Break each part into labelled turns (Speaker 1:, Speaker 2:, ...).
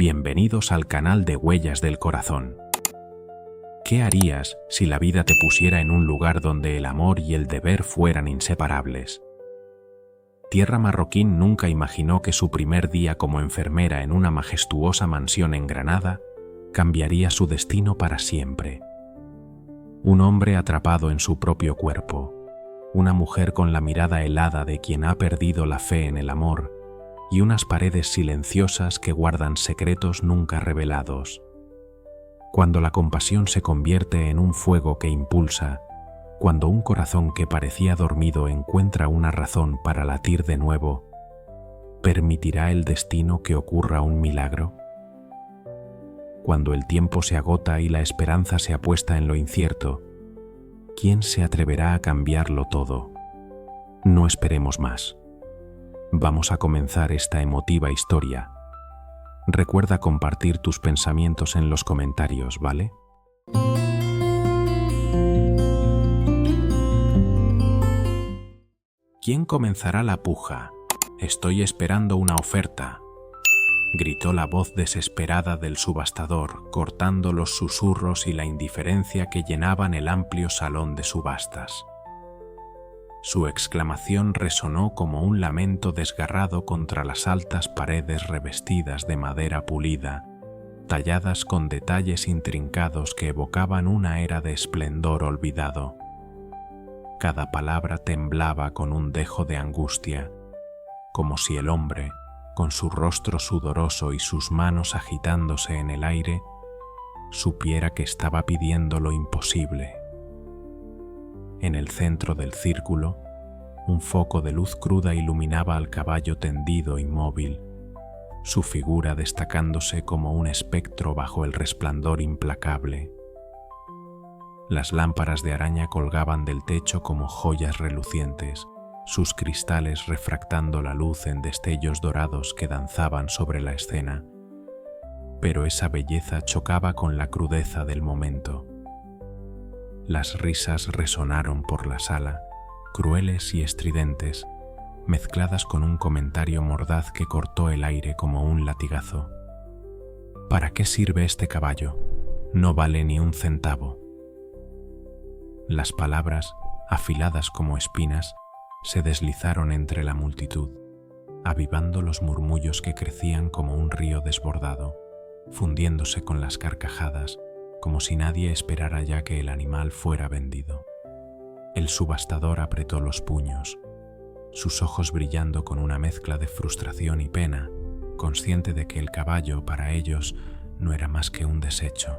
Speaker 1: Bienvenidos al canal de Huellas del Corazón. ¿Qué harías si la vida te pusiera en un lugar donde el amor y el deber fueran inseparables? Tierra Marroquín nunca imaginó que su primer día como enfermera en una majestuosa mansión en Granada cambiaría su destino para siempre. Un hombre atrapado en su propio cuerpo, una mujer con la mirada helada de quien ha perdido la fe en el amor y unas paredes silenciosas que guardan secretos nunca revelados. Cuando la compasión se convierte en un fuego que impulsa, cuando un corazón que parecía dormido encuentra una razón para latir de nuevo, ¿permitirá el destino que ocurra un milagro? Cuando el tiempo se agota y la esperanza se apuesta en lo incierto, ¿quién se atreverá a cambiarlo todo? No esperemos más. Vamos a comenzar esta emotiva historia. Recuerda compartir tus pensamientos en los comentarios, ¿vale? ¿Quién comenzará la puja? Estoy esperando una oferta, gritó la voz desesperada del subastador, cortando los susurros y la indiferencia que llenaban el amplio salón de subastas. Su exclamación resonó como un lamento desgarrado contra las altas paredes revestidas de madera pulida, talladas con detalles intrincados que evocaban una era de esplendor olvidado. Cada palabra temblaba con un dejo de angustia, como si el hombre, con su rostro sudoroso y sus manos agitándose en el aire, supiera que estaba pidiendo lo imposible. En el centro del círculo, un foco de luz cruda iluminaba al caballo tendido inmóvil, su figura destacándose como un espectro bajo el resplandor implacable. Las lámparas de araña colgaban del techo como joyas relucientes, sus cristales refractando la luz en destellos dorados que danzaban sobre la escena. Pero esa belleza chocaba con la crudeza del momento. Las risas resonaron por la sala, crueles y estridentes, mezcladas con un comentario mordaz que cortó el aire como un latigazo. ¿Para qué sirve este caballo? No vale ni un centavo. Las palabras, afiladas como espinas, se deslizaron entre la multitud, avivando los murmullos que crecían como un río desbordado, fundiéndose con las carcajadas, como si nadie esperara ya que el animal fuera vendido. El subastador apretó los puños, sus ojos brillando con una mezcla de frustración y pena, consciente de que el caballo para ellos no era más que un desecho.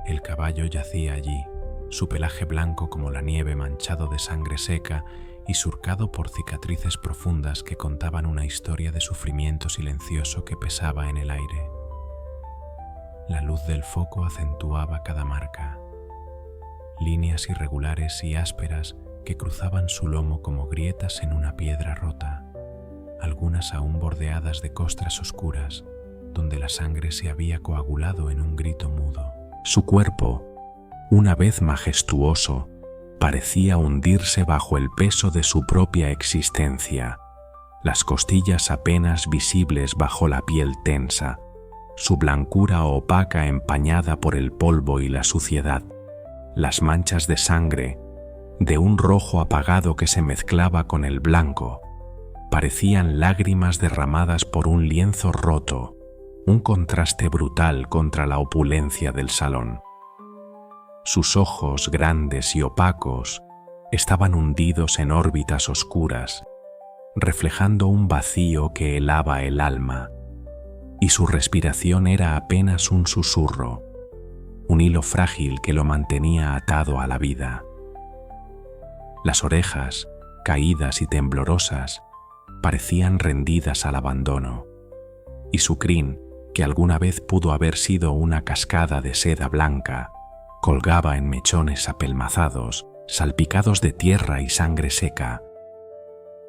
Speaker 1: El caballo yacía allí, su pelaje blanco como la nieve manchado de sangre seca y surcado por cicatrices profundas que contaban una historia de sufrimiento silencioso que pesaba en el aire. La luz del foco acentuaba cada marca, líneas irregulares y ásperas que cruzaban su lomo como grietas en una piedra rota, algunas aún bordeadas de costras oscuras, donde la sangre se había coagulado en un grito mudo. Su cuerpo, una vez majestuoso, parecía hundirse bajo el peso de su propia existencia, las costillas apenas visibles bajo la piel tensa, su blancura opaca empañada por el polvo y la suciedad, las manchas de sangre, de un rojo apagado que se mezclaba con el blanco, parecían lágrimas derramadas por un lienzo roto, un contraste brutal contra la opulencia del salón. Sus ojos grandes y opacos estaban hundidos en órbitas oscuras, reflejando un vacío que helaba el alma, y su respiración era apenas un susurro, un hilo frágil que lo mantenía atado a la vida. Las orejas, caídas y temblorosas, parecían rendidas al abandono, y su crin, que alguna vez pudo haber sido una cascada de seda blanca, colgaba en mechones apelmazados, salpicados de tierra y sangre seca.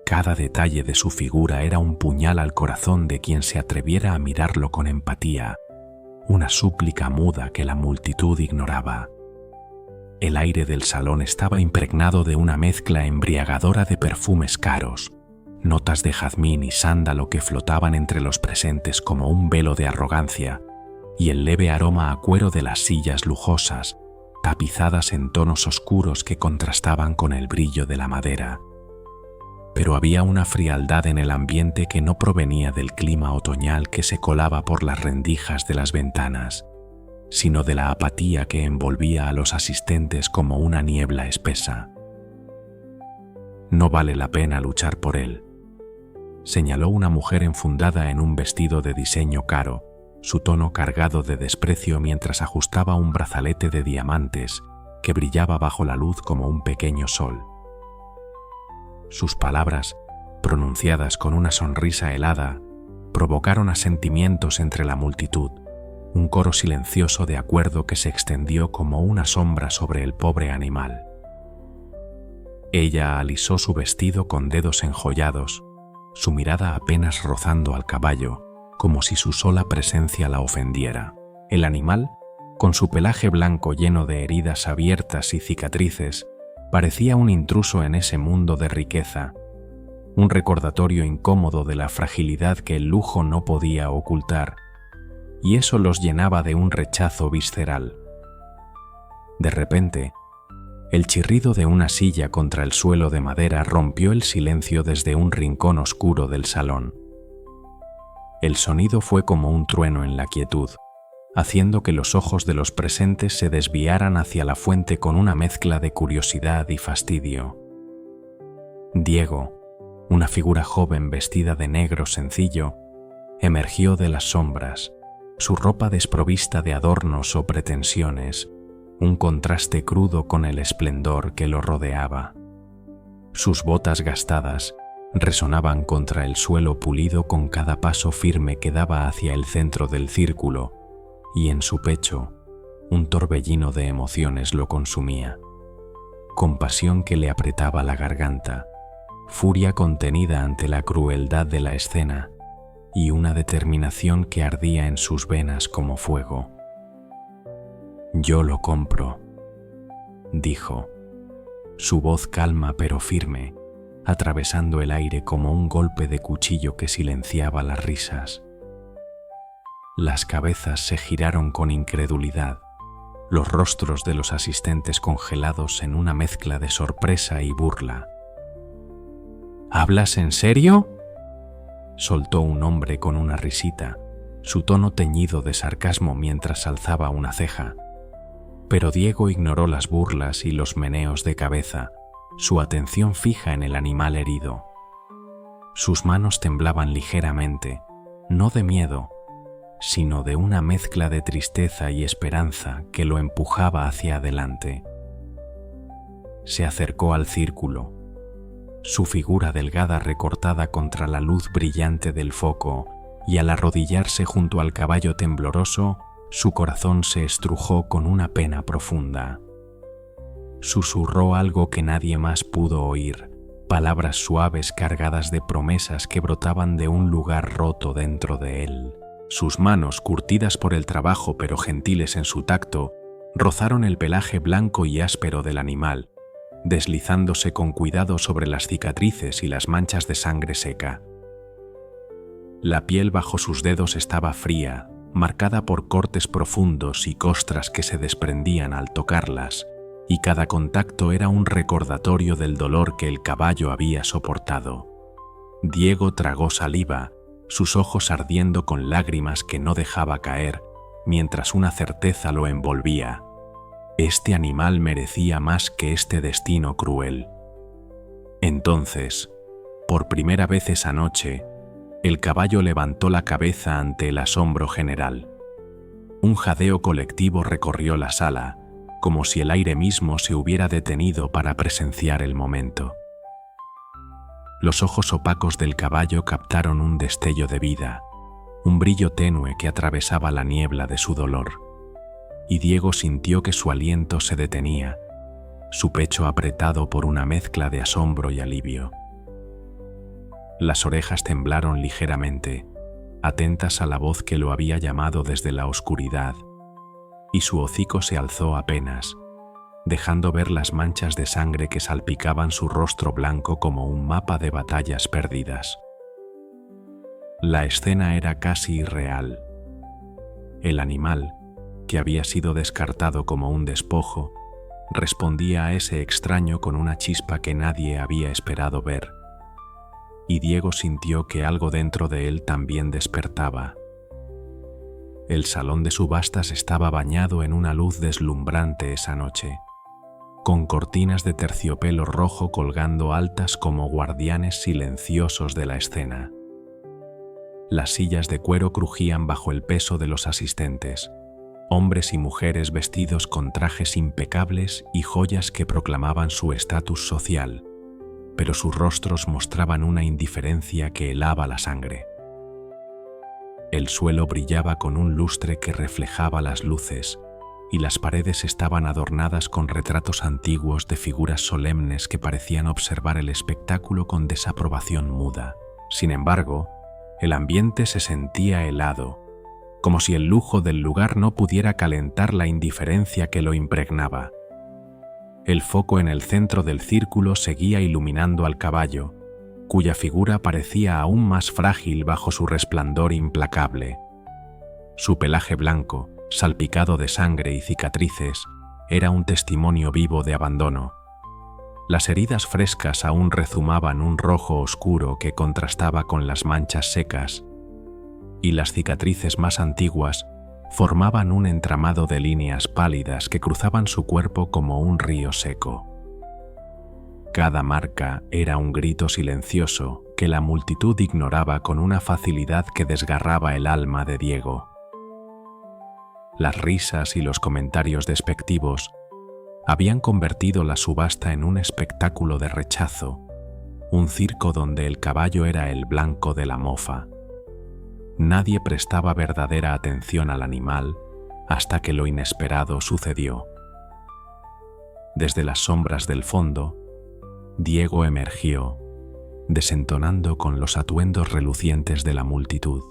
Speaker 1: Cada detalle de su figura era un puñal al corazón de quien se atreviera a mirarlo con empatía, una súplica muda que la multitud ignoraba. El aire del salón estaba impregnado de una mezcla embriagadora de perfumes caros, notas de jazmín y sándalo que flotaban entre los presentes como un velo de arrogancia, y el leve aroma a cuero de las sillas lujosas, tapizadas en tonos oscuros que contrastaban con el brillo de la madera. Pero había una frialdad en el ambiente que no provenía del clima otoñal que se colaba por las rendijas de las ventanas, sino de la apatía que envolvía a los asistentes como una niebla espesa. «No vale la pena luchar por él», señaló una mujer enfundada en un vestido de diseño caro, su tono cargado de desprecio mientras ajustaba un brazalete de diamantes que brillaba bajo la luz como un pequeño sol. Sus palabras, pronunciadas con una sonrisa helada, provocaron asentimientos entre la multitud, un coro silencioso de acuerdo que se extendió como una sombra sobre el pobre animal. Ella alisó su vestido con dedos enjollados, su mirada apenas rozando al caballo, como si su sola presencia la ofendiera. El animal, con su pelaje blanco lleno de heridas abiertas y cicatrices, parecía un intruso en ese mundo de riqueza, un recordatorio incómodo de la fragilidad que el lujo no podía ocultar, y eso los llenaba de un rechazo visceral. De repente, el chirrido de una silla contra el suelo de madera rompió el silencio desde un rincón oscuro del salón. El sonido fue como un trueno en la quietud, haciendo que los ojos de los presentes se desviaran hacia la fuente con una mezcla de curiosidad y fastidio. Diego, una figura joven vestida de negro sencillo, emergió de las sombras, su ropa desprovista de adornos o pretensiones, un contraste crudo con el esplendor que lo rodeaba. Sus botas gastadas resonaban contra el suelo pulido con cada paso firme que daba hacia el centro del círculo, y en su pecho un torbellino de emociones lo consumía. Compasión que le apretaba la garganta, furia contenida ante la crueldad de la escena y una determinación que ardía en sus venas como fuego. «Yo lo compro», dijo, su voz calma pero firme, atravesando el aire como un golpe de cuchillo que silenciaba las risas. Las cabezas se giraron con incredulidad, los rostros de los asistentes congelados en una mezcla de sorpresa y burla. «¿Hablas en serio?», soltó un hombre con una risita, su tono teñido de sarcasmo mientras alzaba una ceja. Pero Diego ignoró las burlas y los meneos de cabeza, su atención fija en el animal herido. Sus manos temblaban ligeramente, no de miedo, sino de una mezcla de tristeza y esperanza que lo empujaba hacia adelante. Se acercó al círculo, su figura delgada recortada contra la luz brillante del foco, y al arrodillarse junto al caballo tembloroso, su corazón se estrujó con una pena profunda. Susurró algo que nadie más pudo oír, palabras suaves cargadas de promesas que brotaban de un lugar roto dentro de él. Sus manos, curtidas por el trabajo pero gentiles en su tacto, rozaron el pelaje blanco y áspero del animal, deslizándose con cuidado sobre las cicatrices y las manchas de sangre seca. La piel bajo sus dedos estaba fría, marcada por cortes profundos y costras que se desprendían al tocarlas, y cada contacto era un recordatorio del dolor que el caballo había soportado. Diego tragó saliva, sus ojos ardiendo con lágrimas que no dejaba caer, mientras una certeza lo envolvía. Este animal merecía más que este destino cruel. Entonces, por primera vez esa noche, el caballo levantó la cabeza ante el asombro general. Un jadeo colectivo recorrió la sala, como si el aire mismo se hubiera detenido para presenciar el momento. Los ojos opacos del caballo captaron un destello de vida, un brillo tenue que atravesaba la niebla de su dolor, y Diego sintió que su aliento se detenía, su pecho apretado por una mezcla de asombro y alivio. Las orejas temblaron ligeramente, atentas a la voz que lo había llamado desde la oscuridad, y su hocico se alzó apenas, dejando ver las manchas de sangre que salpicaban su rostro blanco como un mapa de batallas perdidas. La escena era casi irreal. El animal, que había sido descartado como un despojo, respondía a ese extraño con una chispa que nadie había esperado ver. Y Diego sintió que algo dentro de él también despertaba. El salón de subastas estaba bañado en una luz deslumbrante esa noche, con cortinas de terciopelo rojo colgando altas como guardianes silenciosos de la escena. Las sillas de cuero crujían bajo el peso de los asistentes, hombres y mujeres vestidos con trajes impecables y joyas que proclamaban su estatus social, pero sus rostros mostraban una indiferencia que helaba la sangre. El suelo brillaba con un lustre que reflejaba las luces, y las paredes estaban adornadas con retratos antiguos de figuras solemnes que parecían observar el espectáculo con desaprobación muda. Sin embargo, el ambiente se sentía helado, como si el lujo del lugar no pudiera calentar la indiferencia que lo impregnaba. El foco en el centro del círculo seguía iluminando al caballo, cuya figura parecía aún más frágil bajo su resplandor implacable. Su pelaje blanco, salpicado de sangre y cicatrices, era un testimonio vivo de abandono. Las heridas frescas aún rezumaban un rojo oscuro que contrastaba con las manchas secas, y las cicatrices más antiguas formaban un entramado de líneas pálidas que cruzaban su cuerpo como un río seco. Cada marca era un grito silencioso que la multitud ignoraba con una facilidad que desgarraba el alma de Diego. Las risas y los comentarios despectivos habían convertido la subasta en un espectáculo de rechazo, un circo donde el caballo era el blanco de la mofa. Nadie prestaba verdadera atención al animal hasta que lo inesperado sucedió. Desde las sombras del fondo, Diego emergió, desentonando con los atuendos relucientes de la multitud.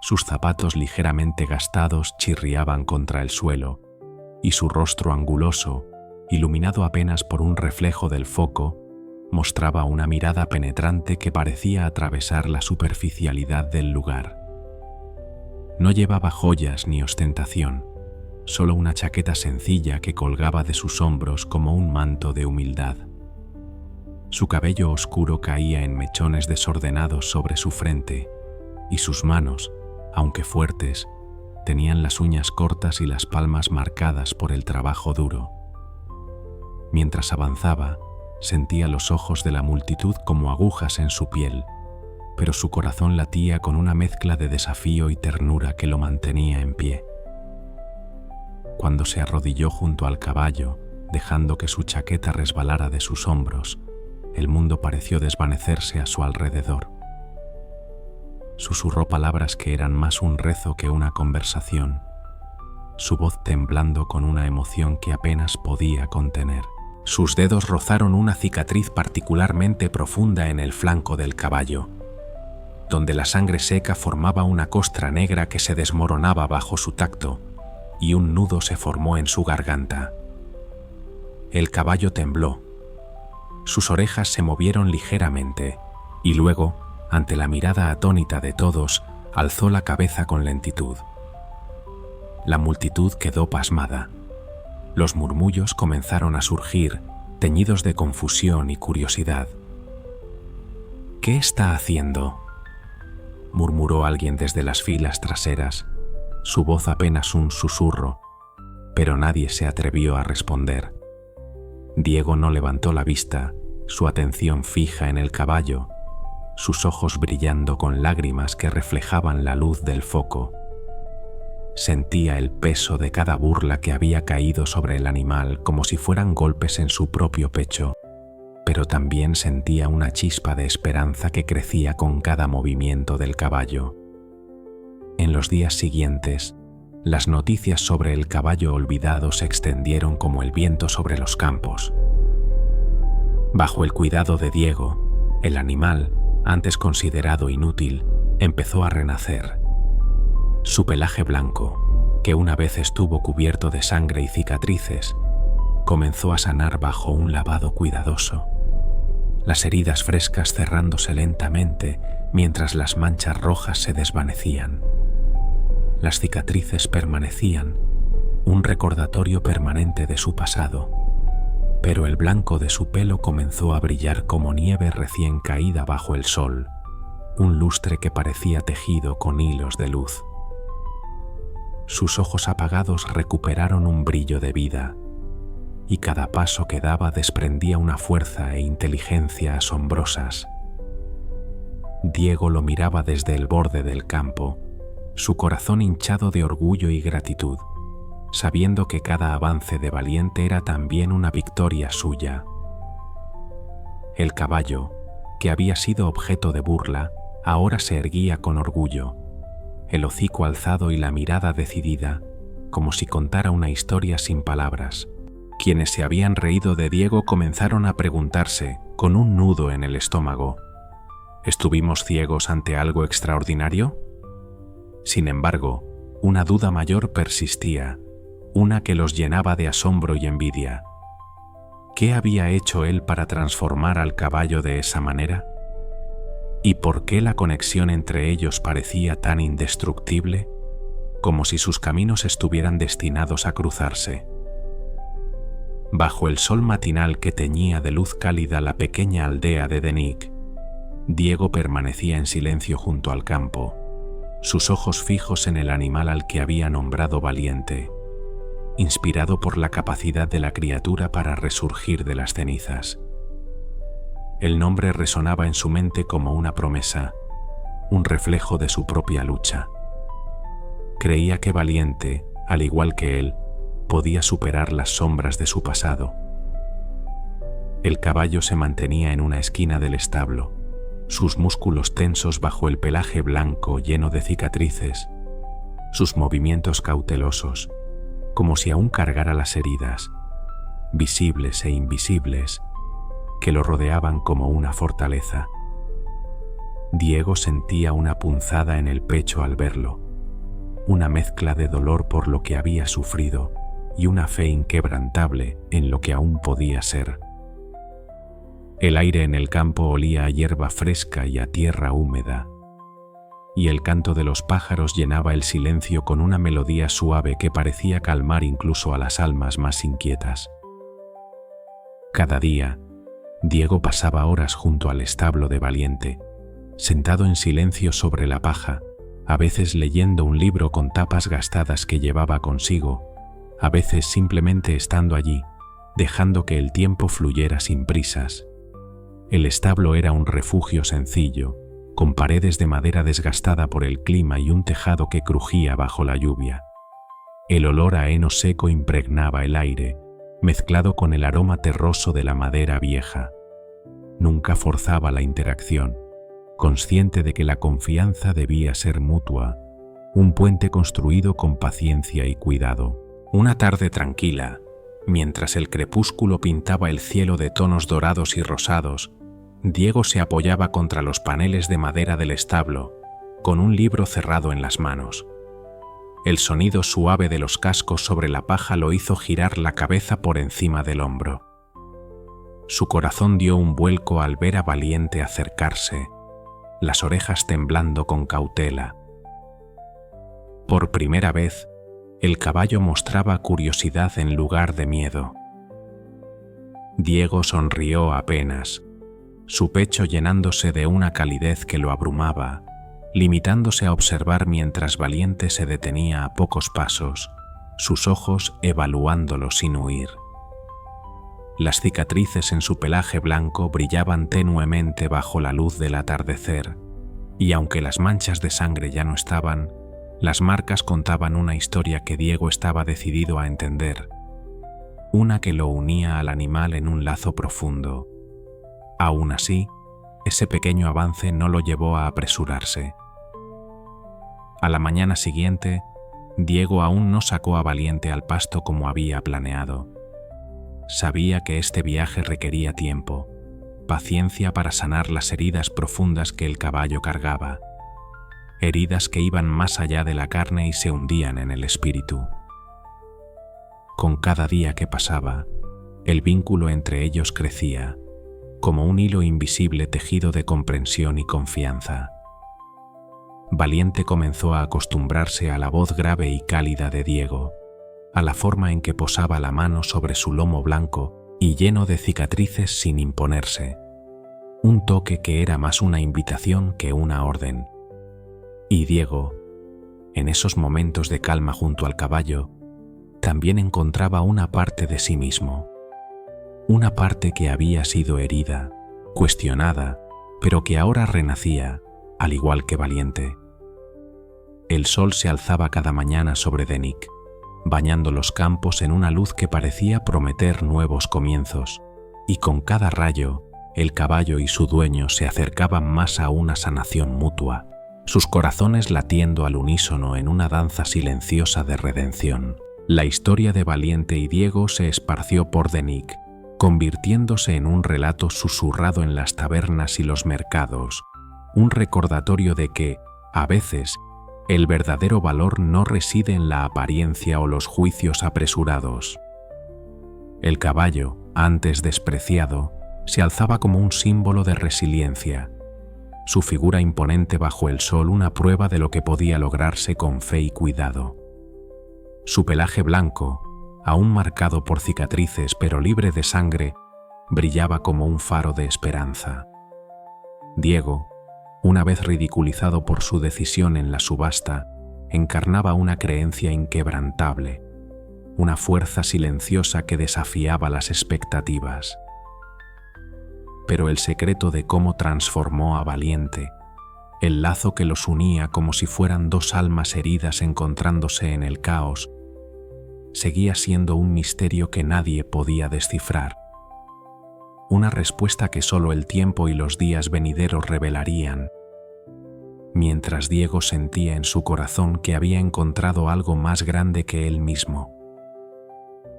Speaker 1: Sus zapatos ligeramente gastados chirriaban contra el suelo, y su rostro anguloso, iluminado apenas por un reflejo del foco, mostraba una mirada penetrante que parecía atravesar la superficialidad del lugar. No llevaba joyas ni ostentación, solo una chaqueta sencilla que colgaba de sus hombros como un manto de humildad. Su cabello oscuro caía en mechones desordenados sobre su frente, y sus manos, aunque fuertes, tenían las uñas cortas y las palmas marcadas por el trabajo duro. Mientras avanzaba, sentía los ojos de la multitud como agujas en su piel, pero su corazón latía con una mezcla de desafío y ternura que lo mantenía en pie. Cuando se arrodilló junto al caballo, dejando que su chaqueta resbalara de sus hombros, el mundo pareció desvanecerse a su alrededor. Susurró palabras que eran más un rezo que una conversación, su voz temblando con una emoción que apenas podía contener. Sus dedos rozaron una cicatriz particularmente profunda en el flanco del caballo, donde la sangre seca formaba una costra negra que se desmoronaba bajo su tacto, y un nudo se formó en su garganta. El caballo tembló. Sus orejas se movieron ligeramente, y luego, ante la mirada atónita de todos, alzó la cabeza con lentitud. La multitud quedó pasmada. Los murmullos comenzaron a surgir, teñidos de confusión y curiosidad. «¿Qué está haciendo?», murmuró alguien desde las filas traseras, su voz apenas un susurro, pero nadie se atrevió a responder. Diego no levantó la vista, su atención fija en el caballo, sus ojos brillando con lágrimas que reflejaban la luz del foco. Sentía el peso de cada burla que había caído sobre el animal como si fueran golpes en su propio pecho, pero también sentía una chispa de esperanza que crecía con cada movimiento del caballo. En los días siguientes, las noticias sobre el caballo olvidado se extendieron como el viento sobre los campos. Bajo el cuidado de Diego, el animal, antes considerado inútil, empezó a renacer. Su pelaje blanco, que una vez estuvo cubierto de sangre y cicatrices, comenzó a sanar bajo un lavado cuidadoso, las heridas frescas cerrándose lentamente mientras las manchas rojas se desvanecían. Las cicatrices permanecían, un recordatorio permanente de su pasado, pero el blanco de su pelo comenzó a brillar como nieve recién caída bajo el sol, un lustre que parecía tejido con hilos de luz. Sus ojos apagados recuperaron un brillo de vida, y cada paso que daba desprendía una fuerza e inteligencia asombrosas. Diego lo miraba desde el borde del campo, su corazón hinchado de orgullo y gratitud, sabiendo que cada avance de Valiente era también una victoria suya. El caballo, que había sido objeto de burla, ahora se erguía con orgullo, el hocico alzado y la mirada decidida, como si contara una historia sin palabras. Quienes se habían reído de Diego comenzaron a preguntarse, con un nudo en el estómago, ¿estuvimos ciegos ante algo extraordinario? Sin embargo, una duda mayor persistía, una que los llenaba de asombro y envidia. ¿Qué había hecho él para transformar al caballo de esa manera? ¿Y por qué la conexión entre ellos parecía tan indestructible, como si sus caminos estuvieran destinados a cruzarse? Bajo el sol matinal que teñía de luz cálida la pequeña aldea de Denik, Diego permanecía en silencio junto al campo, sus ojos fijos en el animal al que había nombrado Valiente, inspirado por la capacidad de la criatura para resurgir de las cenizas. El nombre resonaba en su mente como una promesa, un reflejo de su propia lucha. Creía que Valiente, al igual que él, podía superar las sombras de su pasado. El caballo se mantenía en una esquina del establo, sus músculos tensos bajo el pelaje blanco lleno de cicatrices, sus movimientos cautelosos, como si aún cargara las heridas, visibles e invisibles, que lo rodeaban como una fortaleza. Diego sentía una punzada en el pecho al verlo, una mezcla de dolor por lo que había sufrido y una fe inquebrantable en lo que aún podía ser. El aire en el campo olía a hierba fresca y a tierra húmeda, y el canto de los pájaros llenaba el silencio con una melodía suave que parecía calmar incluso a las almas más inquietas. Cada día, Diego pasaba horas junto al establo de Valiente, sentado en silencio sobre la paja, a veces leyendo un libro con tapas gastadas que llevaba consigo, a veces simplemente estando allí, dejando que el tiempo fluyera sin prisas. El establo era un refugio sencillo, con paredes de madera desgastada por el clima y un tejado que crujía bajo la lluvia. El olor a heno seco impregnaba el aire, mezclado con el aroma terroso de la madera vieja. Nunca forzaba la interacción, consciente de que la confianza debía ser mutua, un puente construido con paciencia y cuidado. Una tarde tranquila, mientras el crepúsculo pintaba el cielo de tonos dorados y rosados, Diego se apoyaba contra los paneles de madera del establo, con un libro cerrado en las manos. El sonido suave de los cascos sobre la paja lo hizo girar la cabeza por encima del hombro. Su corazón dio un vuelco al ver a Valiente acercarse, las orejas temblando con cautela. Por primera vez, el caballo mostraba curiosidad en lugar de miedo. Diego sonrió apenas, su pecho llenándose de una calidez que lo abrumaba, limitándose a observar mientras Valiente se detenía a pocos pasos, sus ojos evaluándolo sin huir. Las cicatrices en su pelaje blanco brillaban tenuemente bajo la luz del atardecer, y aunque las manchas de sangre ya no estaban, las marcas contaban una historia que Diego estaba decidido a entender, una que lo unía al animal en un lazo profundo. Aún así, ese pequeño avance no lo llevó a apresurarse. A la mañana siguiente, Diego aún no sacó a Valiente al pasto como había planeado. Sabía que este viaje requería tiempo, paciencia para sanar las heridas profundas que el caballo cargaba, heridas que iban más allá de la carne y se hundían en el espíritu. Con cada día que pasaba, El vínculo entre ellos crecía, como un hilo invisible tejido de comprensión y confianza. Valiente comenzó a acostumbrarse a la voz grave y cálida de Diego, a la forma en que posaba la mano sobre su lomo blanco y lleno de cicatrices sin imponerse, un toque que era más una invitación que una orden. Y Diego, en esos momentos de calma junto al caballo, también encontraba una parte de sí mismo, una parte que había sido herida, cuestionada, pero que ahora renacía, al igual que Valiente. El sol se alzaba cada mañana sobre Denik, bañando los campos en una luz que parecía prometer nuevos comienzos, y con cada rayo, el caballo y su dueño se acercaban más a una sanación mutua, sus corazones latiendo al unísono en una danza silenciosa de redención. La historia de Valiente y Diego se esparció por Denik, convirtiéndose en un relato susurrado en las tabernas y los mercados, un recordatorio de que, a veces, el verdadero valor no reside en la apariencia o los juicios apresurados. El caballo, antes despreciado, se alzaba como un símbolo de resiliencia, su figura imponente bajo el sol una prueba de lo que podía lograrse con fe y cuidado. Su pelaje blanco, aún marcado por cicatrices pero libre de sangre, brillaba como un faro de esperanza. Diego, una vez ridiculizado por su decisión en la subasta, encarnaba una creencia inquebrantable, una fuerza silenciosa que desafiaba las expectativas. Pero el secreto de cómo transformó a Valiente, el lazo que los unía como si fueran dos almas heridas encontrándose en el caos, seguía siendo un misterio que nadie podía descifrar. Una respuesta que solo el tiempo y los días venideros revelarían, mientras Diego sentía en su corazón que había encontrado algo más grande que él mismo,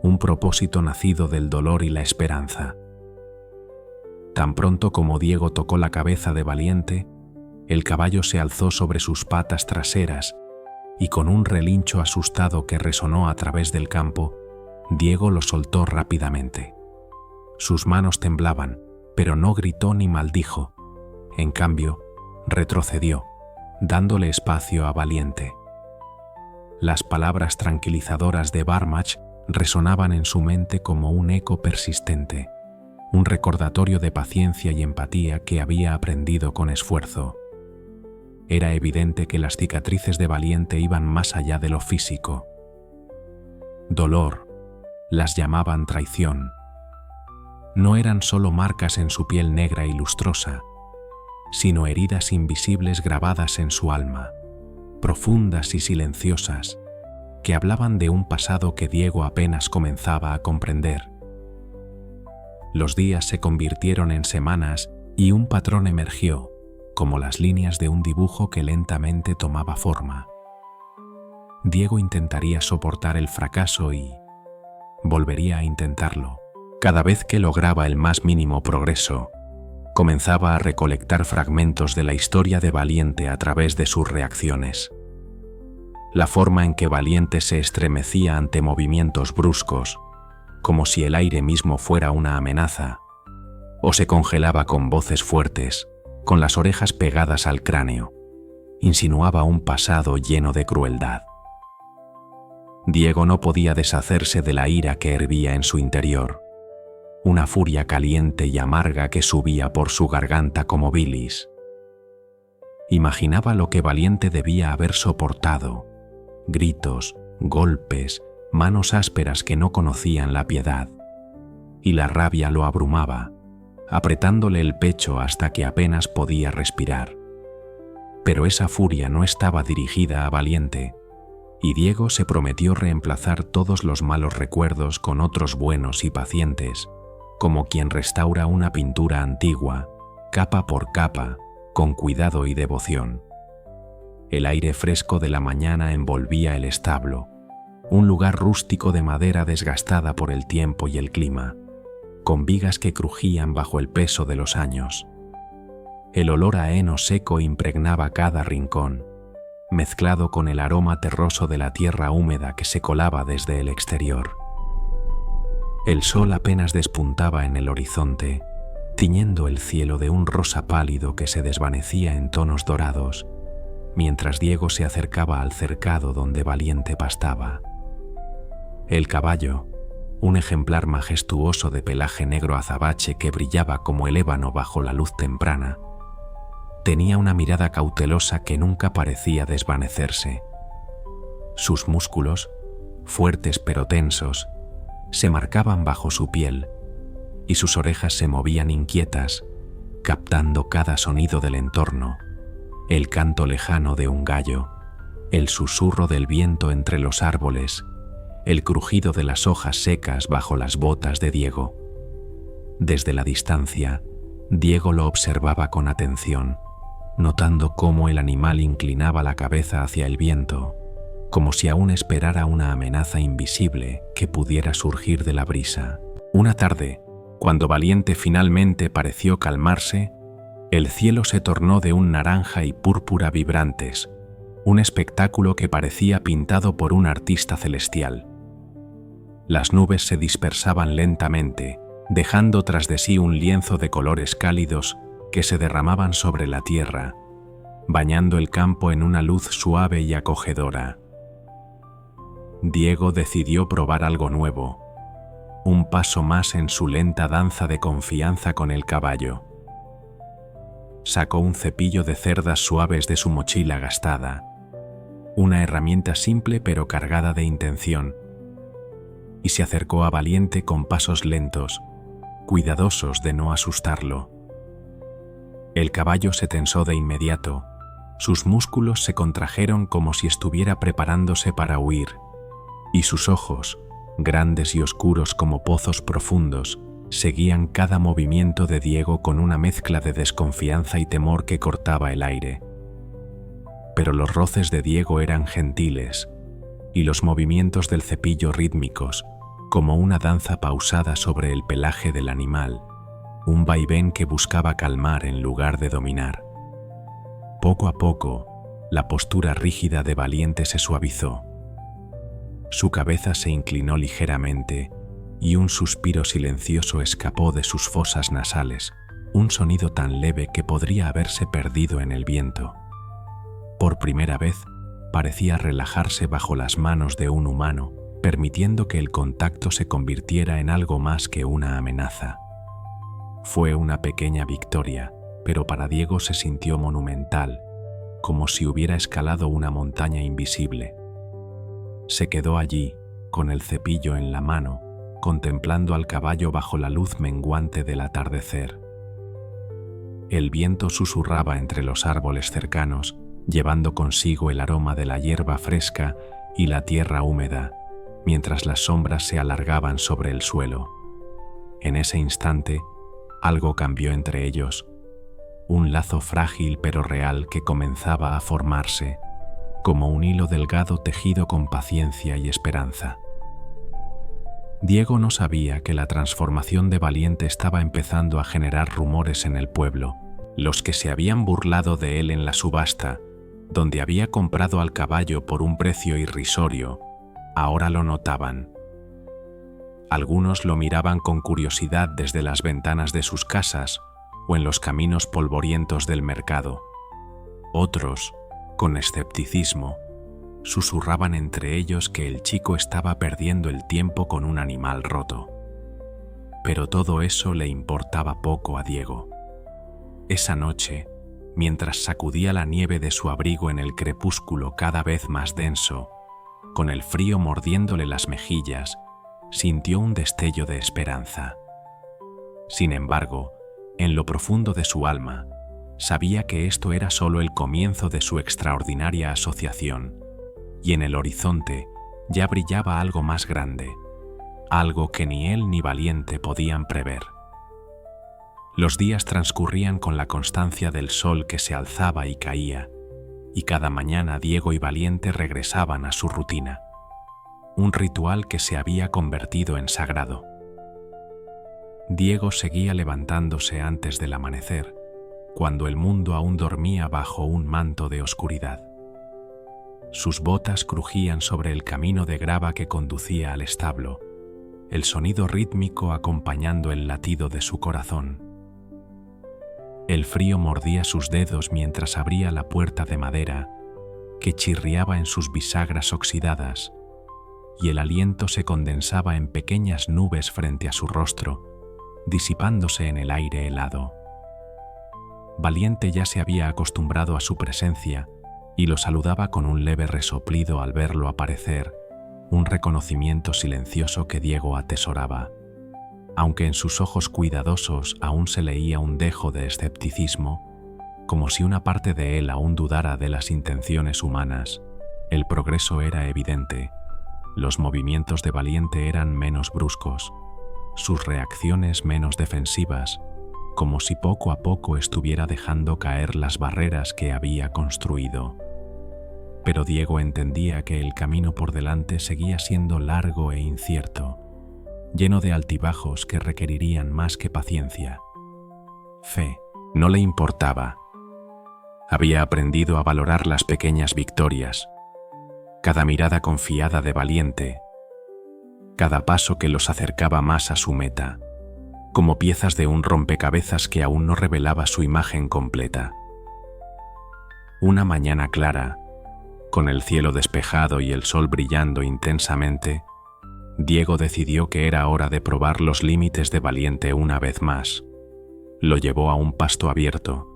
Speaker 1: un propósito nacido del dolor y la esperanza. Tan pronto como Diego tocó la cabeza de Valiente, el caballo se alzó sobre sus patas traseras y con un relincho asustado que resonó a través del campo, Diego lo soltó rápidamente. Sus manos temblaban, pero no gritó ni maldijo. En cambio, retrocedió, dándole espacio a Valiente. Las palabras tranquilizadoras de Barmach resonaban en su mente como un eco persistente, un recordatorio de paciencia y empatía que había aprendido con esfuerzo. Era evidente que las cicatrices de Valiente iban más allá de lo físico. Dolor, las llamaban traición. No eran solo marcas en su piel negra y lustrosa, sino heridas invisibles grabadas en su alma, profundas y silenciosas, que hablaban de un pasado que Diego apenas comenzaba a comprender. Los días se convirtieron en semanas y un patrón emergió, como las líneas de un dibujo que lentamente tomaba forma. Diego intentaría soportar el fracaso y volvería a intentarlo. Cada vez que lograba el más mínimo progreso, comenzaba a recolectar fragmentos de la historia de Valiente a través de sus reacciones. La forma en que Valiente se estremecía ante movimientos bruscos, como si el aire mismo fuera una amenaza, o se congelaba con voces fuertes, con las orejas pegadas al cráneo, insinuaba un pasado lleno de crueldad. Diego no podía deshacerse de la ira que hervía en su interior, una furia caliente y amarga que subía por su garganta como bilis. Imaginaba lo que Valiente debía haber soportado: gritos, golpes, manos ásperas que no conocían la piedad. Y la rabia lo abrumaba, apretándole el pecho hasta que apenas podía respirar. Pero esa furia no estaba dirigida a Valiente, y Diego se prometió reemplazar todos los malos recuerdos con otros buenos y pacientes, como quien restaura una pintura antigua, capa por capa, con cuidado y devoción. El aire fresco de la mañana envolvía el establo, un lugar rústico de madera desgastada por el tiempo y el clima, con vigas que crujían bajo el peso de los años. El olor a heno seco impregnaba cada rincón, mezclado con el aroma terroso de la tierra húmeda que se colaba desde el exterior. El sol apenas despuntaba en el horizonte, tiñendo el cielo de un rosa pálido que se desvanecía en tonos dorados, mientras Diego se acercaba al cercado donde Valiente pastaba. El caballo, un ejemplar majestuoso de pelaje negro azabache que brillaba como el ébano bajo la luz temprana, tenía una mirada cautelosa que nunca parecía desvanecerse. Sus músculos, fuertes pero tensos, se marcaban bajo su piel, y sus orejas se movían inquietas, captando cada sonido del entorno, el canto lejano de un gallo, el susurro del viento entre los árboles, el crujido de las hojas secas bajo las botas de Diego. Desde la distancia, Diego lo observaba con atención, notando cómo el animal inclinaba la cabeza hacia el viento, como si aún esperara una amenaza invisible que pudiera surgir de la brisa. Una tarde, cuando Valiente finalmente pareció calmarse, el cielo se tornó de un naranja y púrpura vibrantes, un espectáculo que parecía pintado por un artista celestial. Las nubes se dispersaban lentamente, dejando tras de sí un lienzo de colores cálidos que se derramaban sobre la tierra, bañando el campo en una luz suave y acogedora. Diego decidió probar algo nuevo, un paso más en su lenta danza de confianza con el caballo. Sacó un cepillo de cerdas suaves de su mochila gastada, una herramienta simple pero cargada de intención, y se acercó a Valiente con pasos lentos, cuidadosos de no asustarlo. El caballo se tensó de inmediato, sus músculos se contrajeron como si estuviera preparándose para huir, y sus ojos, grandes y oscuros como pozos profundos, seguían cada movimiento de Diego con una mezcla de desconfianza y temor que cortaba el aire. Pero los roces de Diego eran gentiles, y los movimientos del cepillo rítmicos, como una danza pausada sobre el pelaje del animal, un vaivén que buscaba calmar en lugar de dominar. Poco a poco, la postura rígida de Valiente se suavizó. Su cabeza se inclinó ligeramente y un suspiro silencioso escapó de sus fosas nasales, un sonido tan leve que podría haberse perdido en el viento. Por primera vez, parecía relajarse bajo las manos de un humano, permitiendo que el contacto se convirtiera en algo más que una amenaza. Fue una pequeña victoria, pero para Diego se sintió monumental, como si hubiera escalado una montaña invisible. Se quedó allí, con el cepillo en la mano, contemplando al caballo bajo la luz menguante del atardecer. El viento susurraba entre los árboles cercanos, llevando consigo el aroma de la hierba fresca y la tierra húmeda, mientras las sombras se alargaban sobre el suelo. En ese instante, algo cambió entre ellos, un lazo frágil pero real que comenzaba a formarse, como un hilo delgado tejido con paciencia y esperanza. Diego no sabía que la transformación de Valiente estaba empezando a generar rumores en el pueblo. Los que se habían burlado de él en la subasta, donde había comprado al caballo por un precio irrisorio, ahora lo notaban. Algunos lo miraban con curiosidad desde las ventanas de sus casas o en los caminos polvorientos del mercado. Otros, con escepticismo, susurraban entre ellos que el chico estaba perdiendo el tiempo con un animal roto. Pero todo eso le importaba poco a Diego. Esa noche, mientras sacudía la nieve de su abrigo en el crepúsculo cada vez más denso, con el frío mordiéndole las mejillas, sintió un destello de esperanza. Sin embargo, en lo profundo de su alma, sabía que esto era solo el comienzo de su extraordinaria asociación, y en el horizonte ya brillaba algo más grande, algo que ni él ni Valiente podían prever. Los días transcurrían con la constancia del sol que se alzaba y caía, y cada mañana Diego y Valiente regresaban a su rutina, un ritual que se había convertido en sagrado. Diego seguía levantándose antes del amanecer, cuando el mundo aún dormía bajo un manto de oscuridad. Sus botas crujían sobre el camino de grava que conducía al establo, el sonido rítmico acompañando el latido de su corazón. El frío mordía sus dedos mientras abría la puerta de madera, que chirriaba en sus bisagras oxidadas, y el aliento se condensaba en pequeñas nubes frente a su rostro, disipándose en el aire helado. Valiente ya se había acostumbrado a su presencia y lo saludaba con un leve resoplido al verlo aparecer, un reconocimiento silencioso que Diego atesoraba, aunque en sus ojos cuidadosos aún se leía un dejo de escepticismo, como si una parte de él aún dudara de las intenciones humanas. El progreso era evidente. Los movimientos de Valiente eran menos bruscos, sus reacciones menos defensivas, como si poco a poco estuviera dejando caer las barreras que había construido. Pero Diego entendía que el camino por delante seguía siendo largo e incierto, lleno de altibajos que requerirían más que paciencia. Fe no le importaba. Había aprendido a valorar las pequeñas victorias, cada mirada confiada de Valiente, cada paso que los acercaba más a su meta, como piezas de un rompecabezas que aún no revelaba su imagen completa. Una mañana clara, con el cielo despejado y el sol brillando intensamente, Diego decidió que era hora de probar los límites de Valiente una vez más. Lo llevó a un pasto abierto,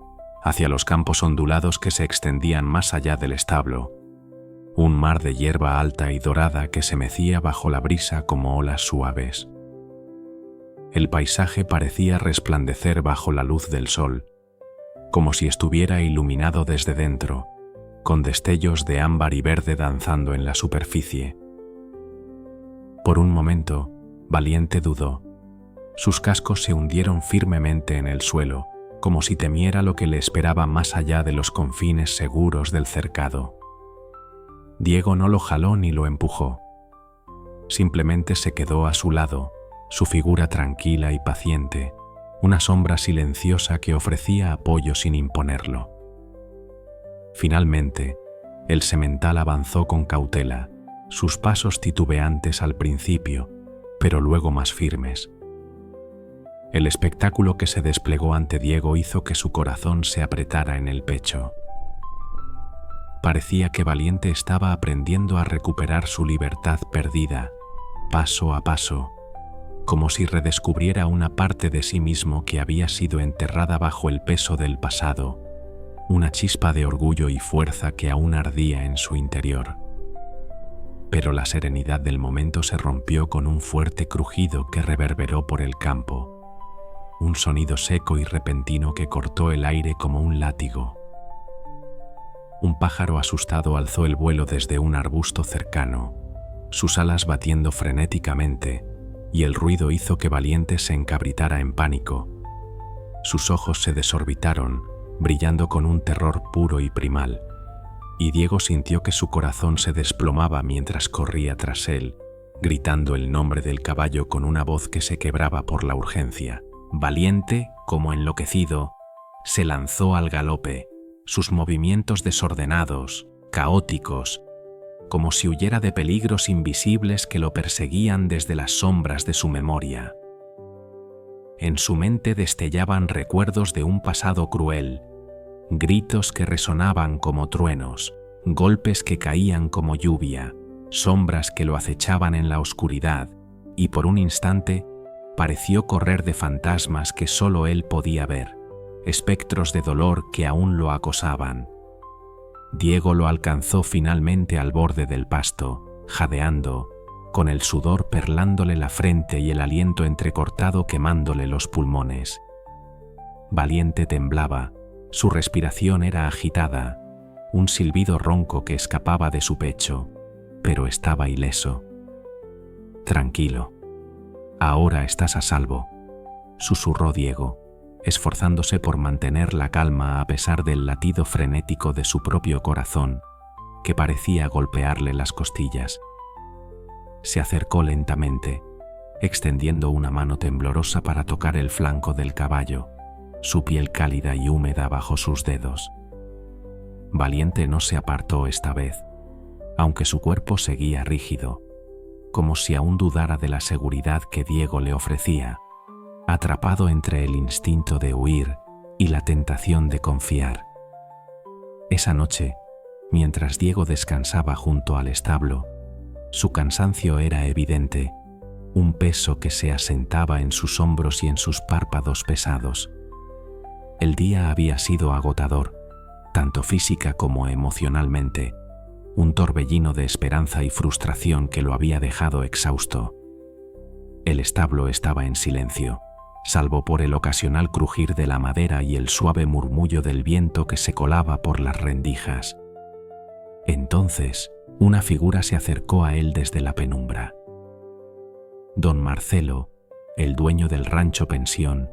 Speaker 1: hacia los campos ondulados que se extendían más allá del establo, un mar de hierba alta y dorada que se mecía bajo la brisa como olas suaves. El paisaje parecía resplandecer bajo la luz del sol, como si estuviera iluminado desde dentro, con destellos de ámbar y verde danzando en la superficie. Por un momento, Valiente dudó. Sus cascos se hundieron firmemente en el suelo, como si temiera lo que le esperaba más allá de los confines seguros del cercado. Diego no lo jaló ni lo empujó. Simplemente se quedó a su lado, su figura tranquila y paciente, una sombra silenciosa que ofrecía apoyo sin imponerlo. Finalmente, el semental avanzó con cautela, sus pasos titubeantes al principio, pero luego más firmes. El espectáculo que se desplegó ante Diego hizo que su corazón se apretara en el pecho. Parecía que Valiente estaba aprendiendo a recuperar su libertad perdida, paso a paso, como si redescubriera una parte de sí mismo que había sido enterrada bajo el peso del pasado, una chispa de orgullo y fuerza que aún ardía en su interior. Pero la serenidad del momento se rompió con un fuerte crujido que reverberó por el campo, un sonido seco y repentino que cortó el aire como un látigo. Un pájaro asustado alzó el vuelo desde un arbusto cercano, sus alas batiendo frenéticamente, y el ruido hizo que Valiente se encabritara en pánico. Sus ojos se desorbitaron, brillando con un terror puro y primal, y Diego sintió que su corazón se desplomaba mientras corría tras él, gritando el nombre del caballo con una voz que se quebraba por la urgencia. Valiente, como enloquecido, se lanzó al galope, sus movimientos desordenados, caóticos, como si huyera de peligros invisibles que lo perseguían desde las sombras de su memoria. En su mente destellaban recuerdos de un pasado cruel, gritos que resonaban como truenos, golpes que caían como lluvia, sombras que lo acechaban en la oscuridad, y por un instante pareció correr de fantasmas que solo él podía ver, espectros de dolor que aún lo acosaban. Diego lo alcanzó finalmente al borde del pasto, jadeando, con el sudor perlándole la frente y el aliento entrecortado quemándole los pulmones. Valiente temblaba, su respiración era agitada, un silbido ronco que escapaba de su pecho, pero estaba ileso. «Tranquilo, ahora estás a salvo», susurró Diego, esforzándose por mantener la calma a pesar del latido frenético de su propio corazón, que parecía golpearle las costillas. Se acercó lentamente, extendiendo una mano temblorosa para tocar el flanco del caballo, su piel cálida y húmeda bajo sus dedos. Valiente no se apartó esta vez, aunque su cuerpo seguía rígido, como si aún dudara de la seguridad que Diego le ofrecía, atrapado entre el instinto de huir y la tentación de confiar. Esa noche, mientras Diego descansaba junto al establo, su cansancio era evidente, un peso que se asentaba en sus hombros y en sus párpados pesados. El día había sido agotador, tanto física como emocionalmente, un torbellino de esperanza y frustración que lo había dejado exhausto. El establo estaba en silencio, salvo por el ocasional crujir de la madera y el suave murmullo del viento que se colaba por las rendijas. Entonces, una figura se acercó a él desde la penumbra. Don Marcelo, el dueño del rancho pensión,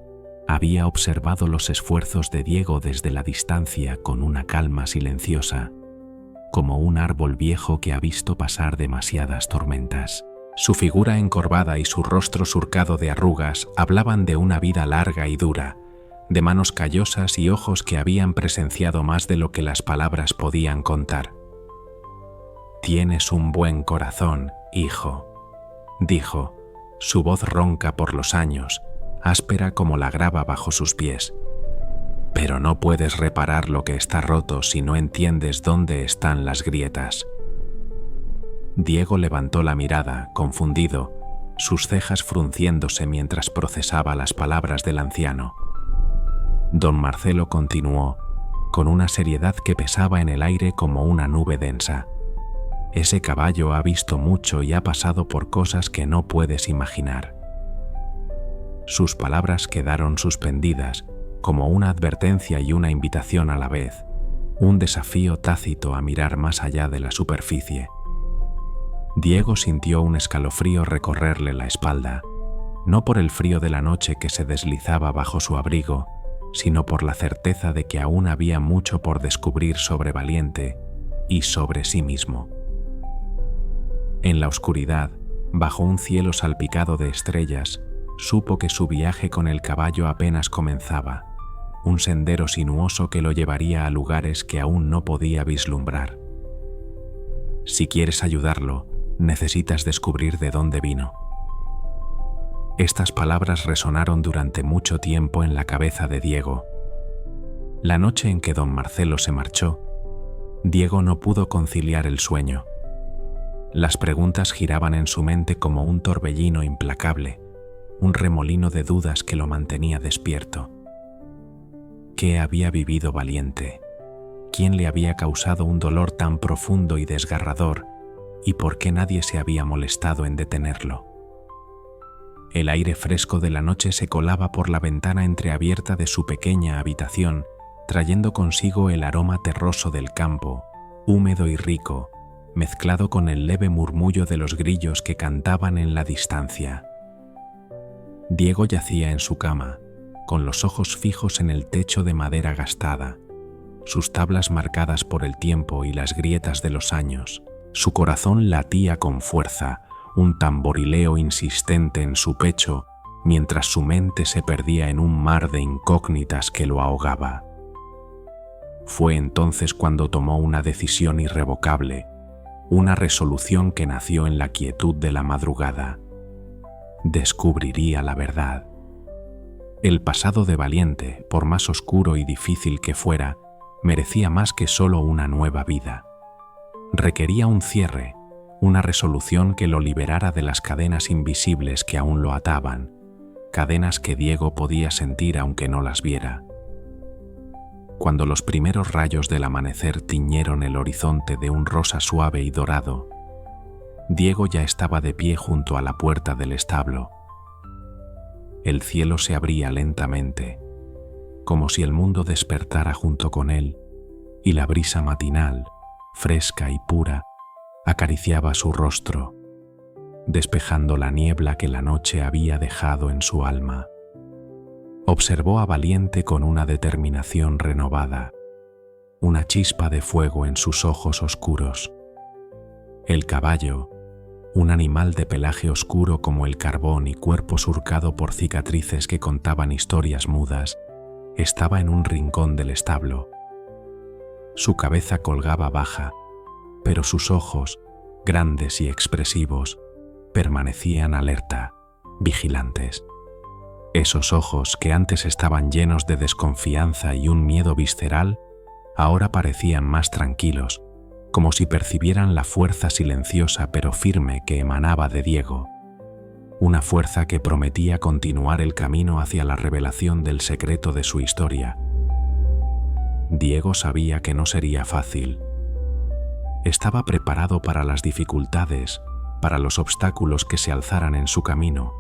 Speaker 1: había observado los esfuerzos de Diego desde la distancia con una calma silenciosa, como un árbol viejo que ha visto pasar demasiadas tormentas. Su figura encorvada y su rostro surcado de arrugas hablaban de una vida larga y dura, de manos callosas y ojos que habían presenciado más de lo que las palabras podían contar. «Tienes un buen corazón, hijo», dijo, su voz ronca por los años, áspera como la grava bajo sus pies. «Pero no puedes reparar lo que está roto si no entiendes dónde están las grietas». Diego levantó la mirada, confundido, sus cejas frunciéndose mientras procesaba las palabras del anciano. Don Marcelo continuó, con una seriedad que pesaba en el aire como una nube densa. «Ese caballo ha visto mucho y ha pasado por cosas que no puedes imaginar». Sus palabras quedaron suspendidas, como una advertencia y una invitación a la vez, un desafío tácito a mirar más allá de la superficie. Diego sintió un escalofrío recorrerle la espalda, no por el frío de la noche que se deslizaba bajo su abrigo, sino por la certeza de que aún había mucho por descubrir sobre Valiente y sobre sí mismo. En la oscuridad, bajo un cielo salpicado de estrellas, supo que su viaje con el caballo apenas comenzaba, un sendero sinuoso que lo llevaría a lugares que aún no podía vislumbrar. Si quieres ayudarlo, necesitas descubrir de dónde vino. Estas palabras resonaron durante mucho tiempo en la cabeza de Diego. La noche en que don Marcelo se marchó, Diego no pudo conciliar el sueño. Las preguntas giraban en su mente como un torbellino implacable, un remolino de dudas que lo mantenía despierto. ¿Qué había vivido Valiente? ¿Quién le había causado un dolor tan profundo y desgarrador? ¿Y por qué nadie se había molestado en detenerlo? El aire fresco de la noche se colaba por la ventana entreabierta de su pequeña habitación, trayendo consigo el aroma terroso del campo, húmedo y rico, mezclado con el leve murmullo de los grillos que cantaban en la distancia. Diego yacía en su cama, con los ojos fijos en el techo de madera gastada, sus tablas marcadas por el tiempo y las grietas de los años. Su corazón latía con fuerza, un tamborileo insistente en su pecho, mientras su mente se perdía en un mar de incógnitas que lo ahogaba. Fue entonces cuando tomó una decisión irrevocable, una resolución que nació en la quietud de la madrugada. Descubriría la verdad. El pasado de Valiente, por más oscuro y difícil que fuera, merecía más que solo una nueva vida. Requería un cierre, una resolución que lo liberara de las cadenas invisibles que aún lo ataban, cadenas que Diego podía sentir aunque no las viera. Cuando los primeros rayos del amanecer tiñeron el horizonte de un rosa suave y dorado, Diego ya estaba de pie junto a la puerta del establo. El cielo se abría lentamente, como si el mundo despertara junto con él, y la brisa matinal, fresca y pura, acariciaba su rostro, despejando la niebla que la noche había dejado en su alma. Observó a Valiente con una determinación renovada, una chispa de fuego en sus ojos oscuros. El caballo, un animal de pelaje oscuro como el carbón y cuerpo surcado por cicatrices que contaban historias mudas, estaba en un rincón del establo. Su cabeza colgaba baja, pero sus ojos, grandes y expresivos, permanecían alerta, vigilantes. Esos ojos que antes estaban llenos de desconfianza y un miedo visceral, ahora parecían más tranquilos, como si percibieran la fuerza silenciosa pero firme que emanaba de Diego. Una fuerza que prometía continuar el camino hacia la revelación del secreto de su historia. Diego sabía que no sería fácil. Estaba preparado para las dificultades, para los obstáculos que se alzaran en su camino,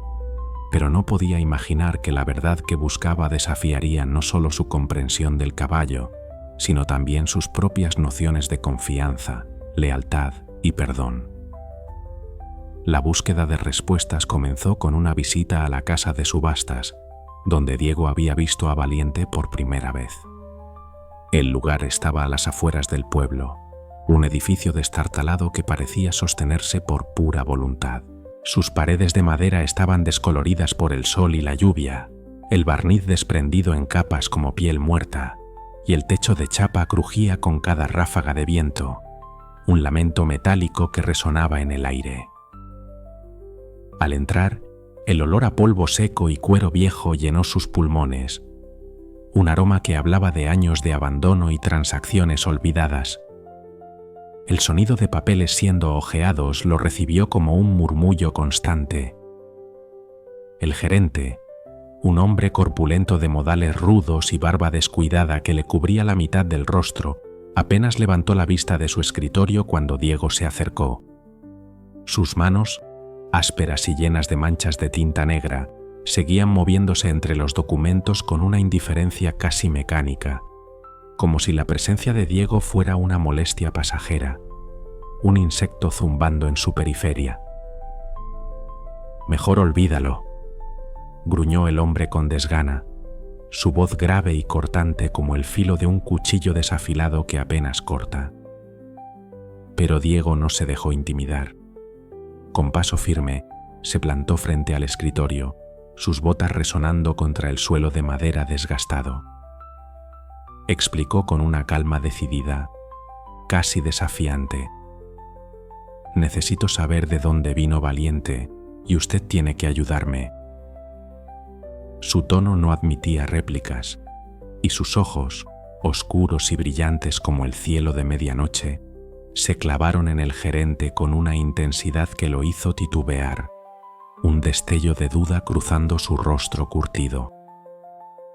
Speaker 1: pero no podía imaginar que la verdad que buscaba desafiaría no solo su comprensión del caballo, sino también sus propias nociones de confianza, lealtad y perdón. La búsqueda de respuestas comenzó con una visita a la casa de subastas, donde Diego había visto a Valiente por primera vez. El lugar estaba a las afueras del pueblo, un edificio destartalado que parecía sostenerse por pura voluntad. Sus paredes de madera estaban descoloridas por el sol y la lluvia, el barniz desprendido en capas como piel muerta, y el techo de chapa crujía con cada ráfaga de viento, un lamento metálico que resonaba en el aire. Al entrar, el olor a polvo seco y cuero viejo llenó sus pulmones, un aroma que hablaba de años de abandono y transacciones olvidadas. El sonido de papeles siendo hojeados lo recibió como un murmullo constante. El gerente, un hombre corpulento de modales rudos y barba descuidada que le cubría la mitad del rostro, apenas levantó la vista de su escritorio cuando Diego se acercó. Sus manos, ásperas y llenas de manchas de tinta negra, seguían moviéndose entre los documentos con una indiferencia casi mecánica, como si la presencia de Diego fuera una molestia pasajera, un insecto zumbando en su periferia. «Mejor olvídalo», gruñó el hombre con desgana, su voz grave y cortante como el filo de un cuchillo desafilado que apenas corta. Pero Diego no se dejó intimidar. Con paso firme, se plantó frente al escritorio, sus botas resonando contra el suelo de madera desgastado. Explicó con una calma decidida, casi desafiante: «Necesito saber de dónde vino Valiente y usted tiene que ayudarme». Su tono no admitía réplicas, y sus ojos, oscuros y brillantes como el cielo de medianoche, se clavaron en el gerente con una intensidad que lo hizo titubear, un destello de duda cruzando su rostro curtido.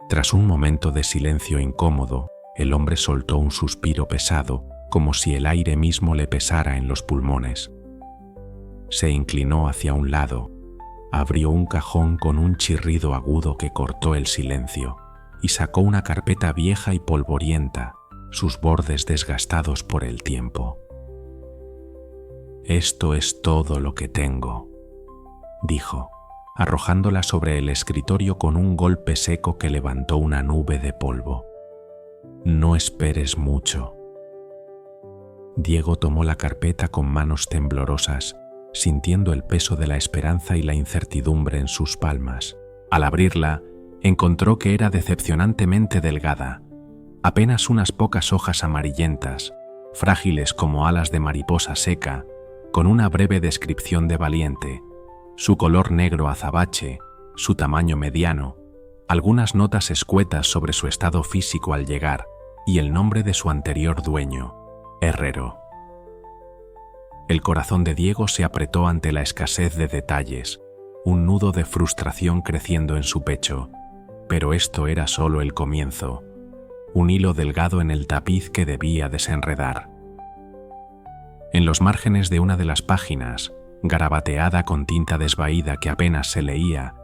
Speaker 1: Tras un momento de silencio incómodo, el hombre soltó un suspiro pesado, como si el aire mismo le pesara en los pulmones. Se inclinó hacia un lado, abrió un cajón con un chirrido agudo que cortó el silencio y sacó una carpeta vieja y polvorienta, sus bordes desgastados por el tiempo. «Esto es todo lo que tengo», dijo, arrojándola sobre el escritorio con un golpe seco que levantó una nube de polvo. «No esperes mucho». Diego tomó la carpeta con manos temblorosas, sintiendo el peso de la esperanza y la incertidumbre en sus palmas. Al abrirla, encontró que era decepcionantemente delgada, apenas unas pocas hojas amarillentas, frágiles como alas de mariposa seca, con una breve descripción de Valiente, su color negro azabache, su tamaño mediano, algunas notas escuetas sobre su estado físico al llegar y el nombre de su anterior dueño, Herrero. El corazón de Diego se apretó ante la escasez de detalles, un nudo de frustración creciendo en su pecho, pero esto era solo el comienzo, un hilo delgado en el tapiz que debía desenredar. En los márgenes de una de las páginas, garabateada con tinta desvaída que apenas se leía,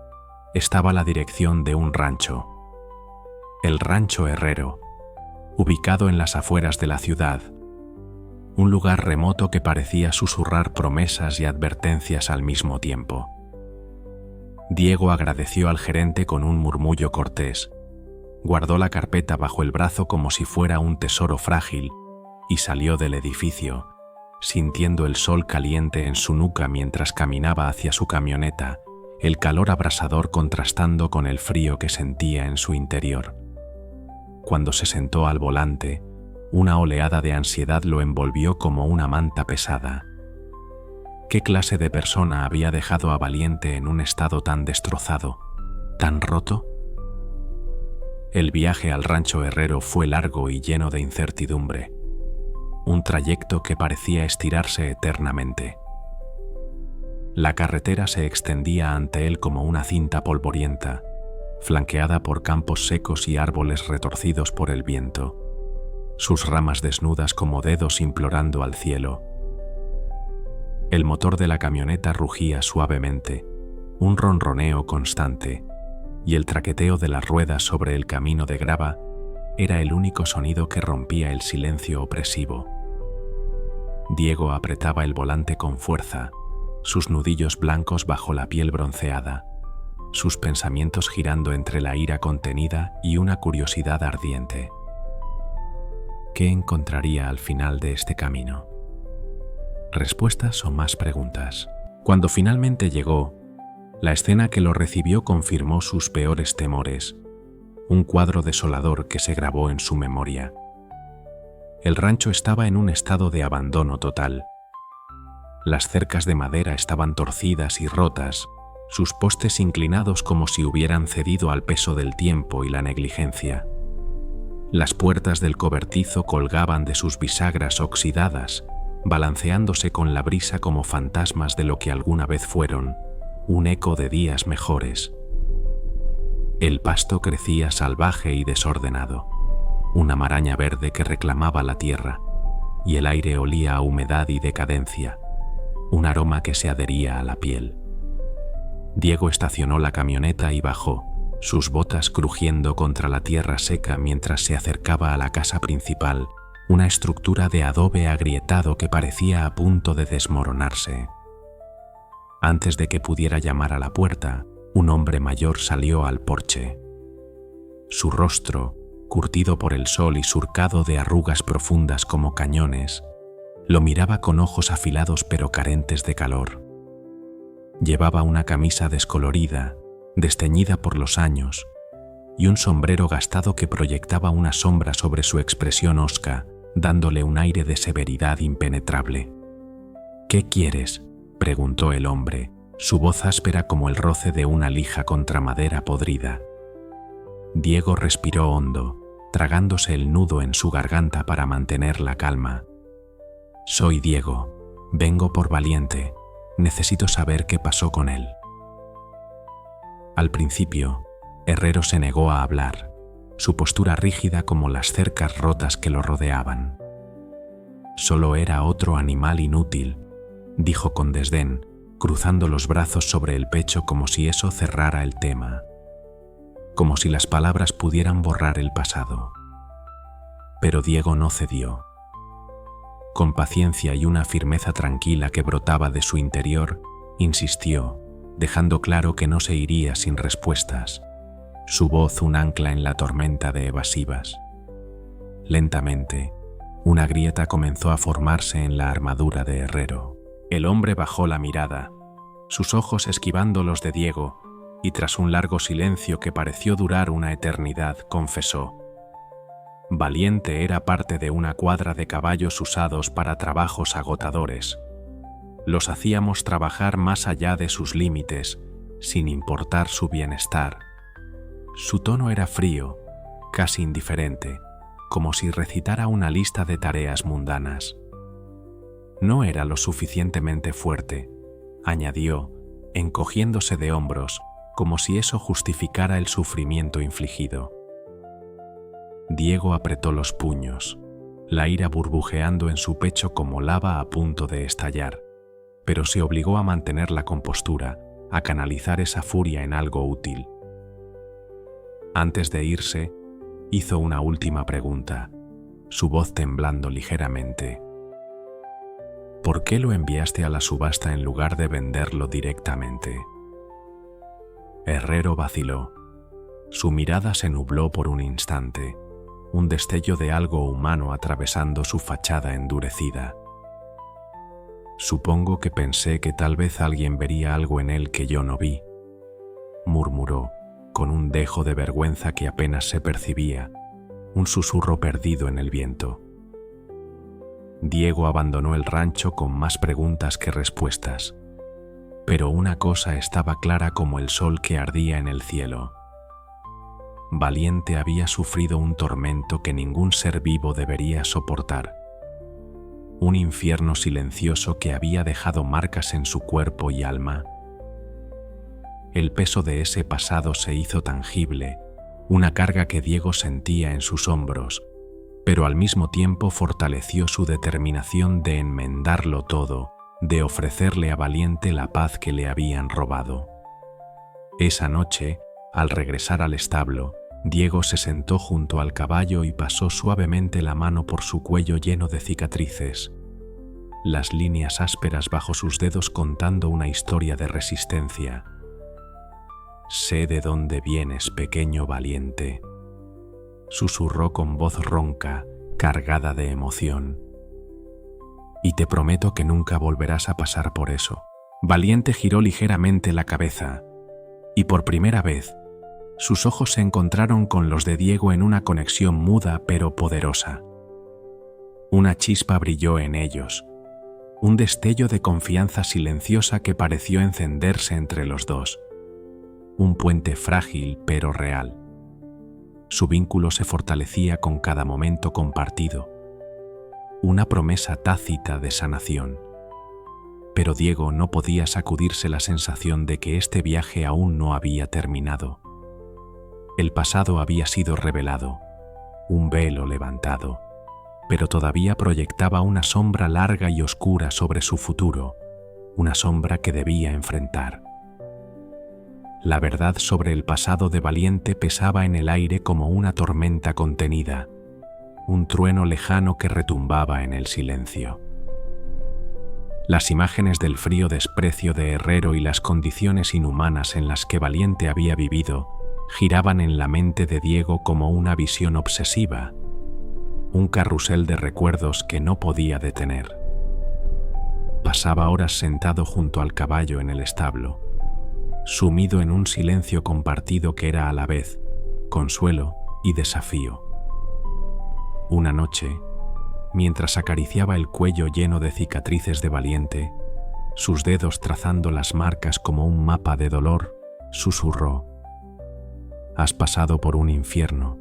Speaker 1: estaba la dirección de un rancho. El Rancho Herrero, ubicado en las afueras de la ciudad, un lugar remoto que parecía susurrar promesas y advertencias al mismo tiempo. Diego agradeció al gerente con un murmullo cortés, guardó la carpeta bajo el brazo como si fuera un tesoro frágil y salió del edificio, sintiendo el sol caliente en su nuca mientras caminaba hacia su camioneta, el calor abrasador contrastando con el frío que sentía en su interior. Cuando se sentó al volante, una oleada de ansiedad lo envolvió como una manta pesada. ¿Qué clase de persona había dejado a Valiente en un estado tan destrozado, tan roto? El viaje al rancho Herrero fue largo y lleno de incertidumbre, un trayecto que parecía estirarse eternamente. La carretera se extendía ante él como una cinta polvorienta, flanqueada por campos secos y árboles retorcidos por el viento, sus ramas desnudas como dedos implorando al cielo. El motor de la camioneta rugía suavemente, un ronroneo constante, y el traqueteo de las ruedas sobre el camino de grava era el único sonido que rompía el silencio opresivo. Diego apretaba el volante con fuerza, sus nudillos blancos bajo la piel bronceada, sus pensamientos girando entre la ira contenida y una curiosidad ardiente. ¿Qué encontraría al final de este camino? ¿Respuestas o más preguntas? Cuando finalmente llegó, la escena que lo recibió confirmó sus peores temores, un cuadro desolador que se grabó en su memoria. El rancho estaba en un estado de abandono total. Las cercas de madera estaban torcidas y rotas, sus postes inclinados como si hubieran cedido al peso del tiempo y la negligencia. Las puertas del cobertizo colgaban de sus bisagras oxidadas, balanceándose con la brisa como fantasmas de lo que alguna vez fueron, un eco de días mejores. El pasto crecía salvaje y desordenado, una maraña verde que reclamaba la tierra, y el aire olía a humedad y decadencia, un aroma que se adhería a la piel. Diego estacionó la camioneta y bajó, sus botas crujiendo contra la tierra seca mientras se acercaba a la casa principal, una estructura de adobe agrietado que parecía a punto de desmoronarse. Antes de que pudiera llamar a la puerta, un hombre mayor salió al porche. Su rostro, curtido por el sol y surcado de arrugas profundas como cañones, lo miraba con ojos afilados pero carentes de calor. Llevaba una camisa descolorida, desteñida por los años, y un sombrero gastado que proyectaba una sombra sobre su expresión hosca, dándole un aire de severidad impenetrable. «¿Qué quieres?», preguntó el hombre, su voz áspera como el roce de una lija contra madera podrida. Diego respiró hondo, tragándose el nudo en su garganta para mantener la calma. «Soy Diego, vengo por Valiente, necesito saber qué pasó con él». Al principio, Herrero se negó a hablar, su postura rígida como las cercas rotas que lo rodeaban. «Solo era otro animal inútil», dijo con desdén, cruzando los brazos sobre el pecho como si eso cerrara el tema, como si las palabras pudieran borrar el pasado. Pero Diego no cedió. Con paciencia y una firmeza tranquila que brotaba de su interior, insistió, dejando claro que no se iría sin respuestas, su voz un ancla en la tormenta de evasivas. Lentamente, una grieta comenzó a formarse en la armadura de Herrero. El hombre bajó la mirada, sus ojos esquivando los de Diego, y tras un largo silencio que pareció durar una eternidad, confesó: «Valiente era parte de una cuadra de caballos usados para trabajos agotadores. Los hacíamos trabajar más allá de sus límites, sin importar su bienestar». Su tono era frío, casi indiferente, como si recitara una lista de tareas mundanas. «No era lo suficientemente fuerte», añadió, encogiéndose de hombros, como si eso justificara el sufrimiento infligido. Diego apretó los puños, la ira burbujeando en su pecho como lava a punto de estallar, pero se obligó a mantener la compostura, a canalizar esa furia en algo útil. Antes de irse, hizo una última pregunta, su voz temblando ligeramente. «¿Por qué lo enviaste a la subasta en lugar de venderlo directamente?». Herrero vaciló. Su mirada se nubló por un instante, un destello de algo humano atravesando su fachada endurecida. «Supongo que pensé que tal vez alguien vería algo en él que yo no vi», murmuró, con un dejo de vergüenza que apenas se percibía, un susurro perdido en el viento. Diego abandonó el rancho con más preguntas que respuestas. Pero una cosa estaba clara como el sol que ardía en el cielo. Valiente había sufrido un tormento que ningún ser vivo debería soportar. Un infierno silencioso que había dejado marcas en su cuerpo y alma. El peso de ese pasado se hizo tangible, una carga que Diego sentía en sus hombros, pero al mismo tiempo fortaleció su determinación de enmendarlo todo, de ofrecerle a Valiente la paz que le habían robado. Esa noche, al regresar al establo, Diego se sentó junto al caballo y pasó suavemente la mano por su cuello lleno de cicatrices, las líneas ásperas bajo sus dedos contando una historia de resistencia. «Sé de dónde vienes, pequeño Valiente», susurró con voz ronca, cargada de emoción. «Y te prometo que nunca volverás a pasar por eso». Valiente giró ligeramente la cabeza, y por primera vez, sus ojos se encontraron con los de Diego en una conexión muda pero poderosa. Una chispa brilló en ellos, un destello de confianza silenciosa que pareció encenderse entre los dos. Un puente frágil pero real. Su vínculo se fortalecía con cada momento compartido. Una promesa tácita de sanación. Pero Diego no podía sacudirse la sensación de que este viaje aún no había terminado. El pasado había sido revelado, un velo levantado, pero todavía proyectaba una sombra larga y oscura sobre su futuro, una sombra que debía enfrentar. La verdad sobre el pasado de Valiente pesaba en el aire como una tormenta contenida, un trueno lejano que retumbaba en el silencio. Las imágenes del frío desprecio de Herrero y las condiciones inhumanas en las que Valiente había vivido giraban en la mente de Diego como una visión obsesiva, un carrusel de recuerdos que no podía detener. Pasaba horas sentado junto al caballo en el establo, sumido en un silencio compartido que era a la vez consuelo y desafío. Una noche, mientras acariciaba el cuello lleno de cicatrices de Valiente, sus dedos trazando las marcas como un mapa de dolor, susurró: «Has pasado por un infierno,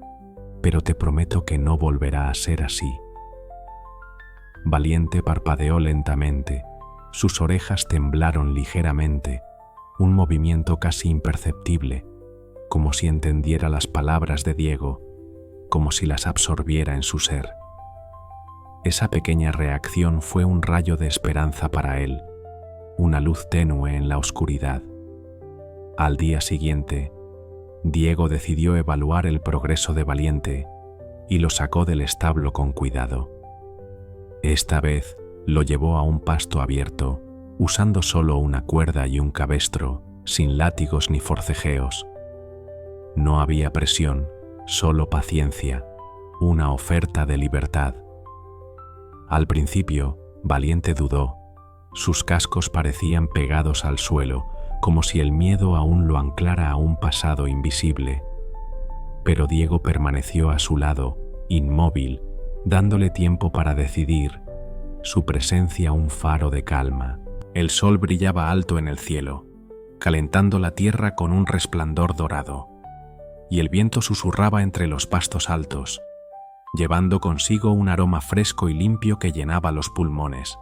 Speaker 1: pero te prometo que no volverá a ser así». Valiente parpadeó lentamente, sus orejas temblaron ligeramente, un movimiento casi imperceptible, como si entendiera las palabras de Diego, como si las absorbiera en su ser. Esa pequeña reacción fue un rayo de esperanza para él, una luz tenue en la oscuridad. Al día siguiente, Diego decidió evaluar el progreso de Valiente y lo sacó del establo con cuidado. Esta vez lo llevó a un pasto abierto, usando solo una cuerda y un cabestro, sin látigos ni forcejeos. No había presión, solo paciencia, una oferta de libertad. Al principio, Valiente dudó. Sus cascos parecían pegados al suelo, como si el miedo aún lo anclara a un pasado invisible. Pero Diego permaneció a su lado, inmóvil, dándole tiempo para decidir, su presencia un faro de calma. El sol brillaba alto en el cielo, calentando la tierra con un resplandor dorado, y el viento susurraba entre los pastos altos, llevando consigo un aroma fresco y limpio que llenaba los pulmones.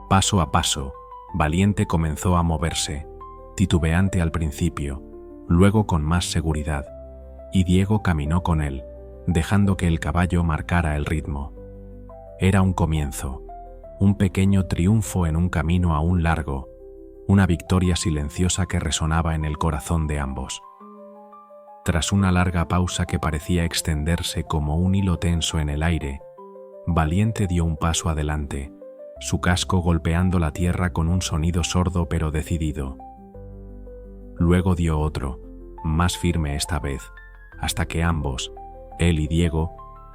Speaker 1: Paso a paso, Valiente comenzó a moverse, titubeante al principio, luego con más seguridad, y Diego caminó con él, dejando que el caballo marcara el ritmo. Era un comienzo, un pequeño triunfo en un camino aún largo, una victoria silenciosa que resonaba en el corazón de ambos. Tras una larga pausa que parecía extenderse como un hilo tenso en el aire, Valiente dio un paso adelante, su casco golpeando la tierra con un sonido sordo pero decidido. Luego dio otro, más firme esta vez, hasta que ambos, él y Diego,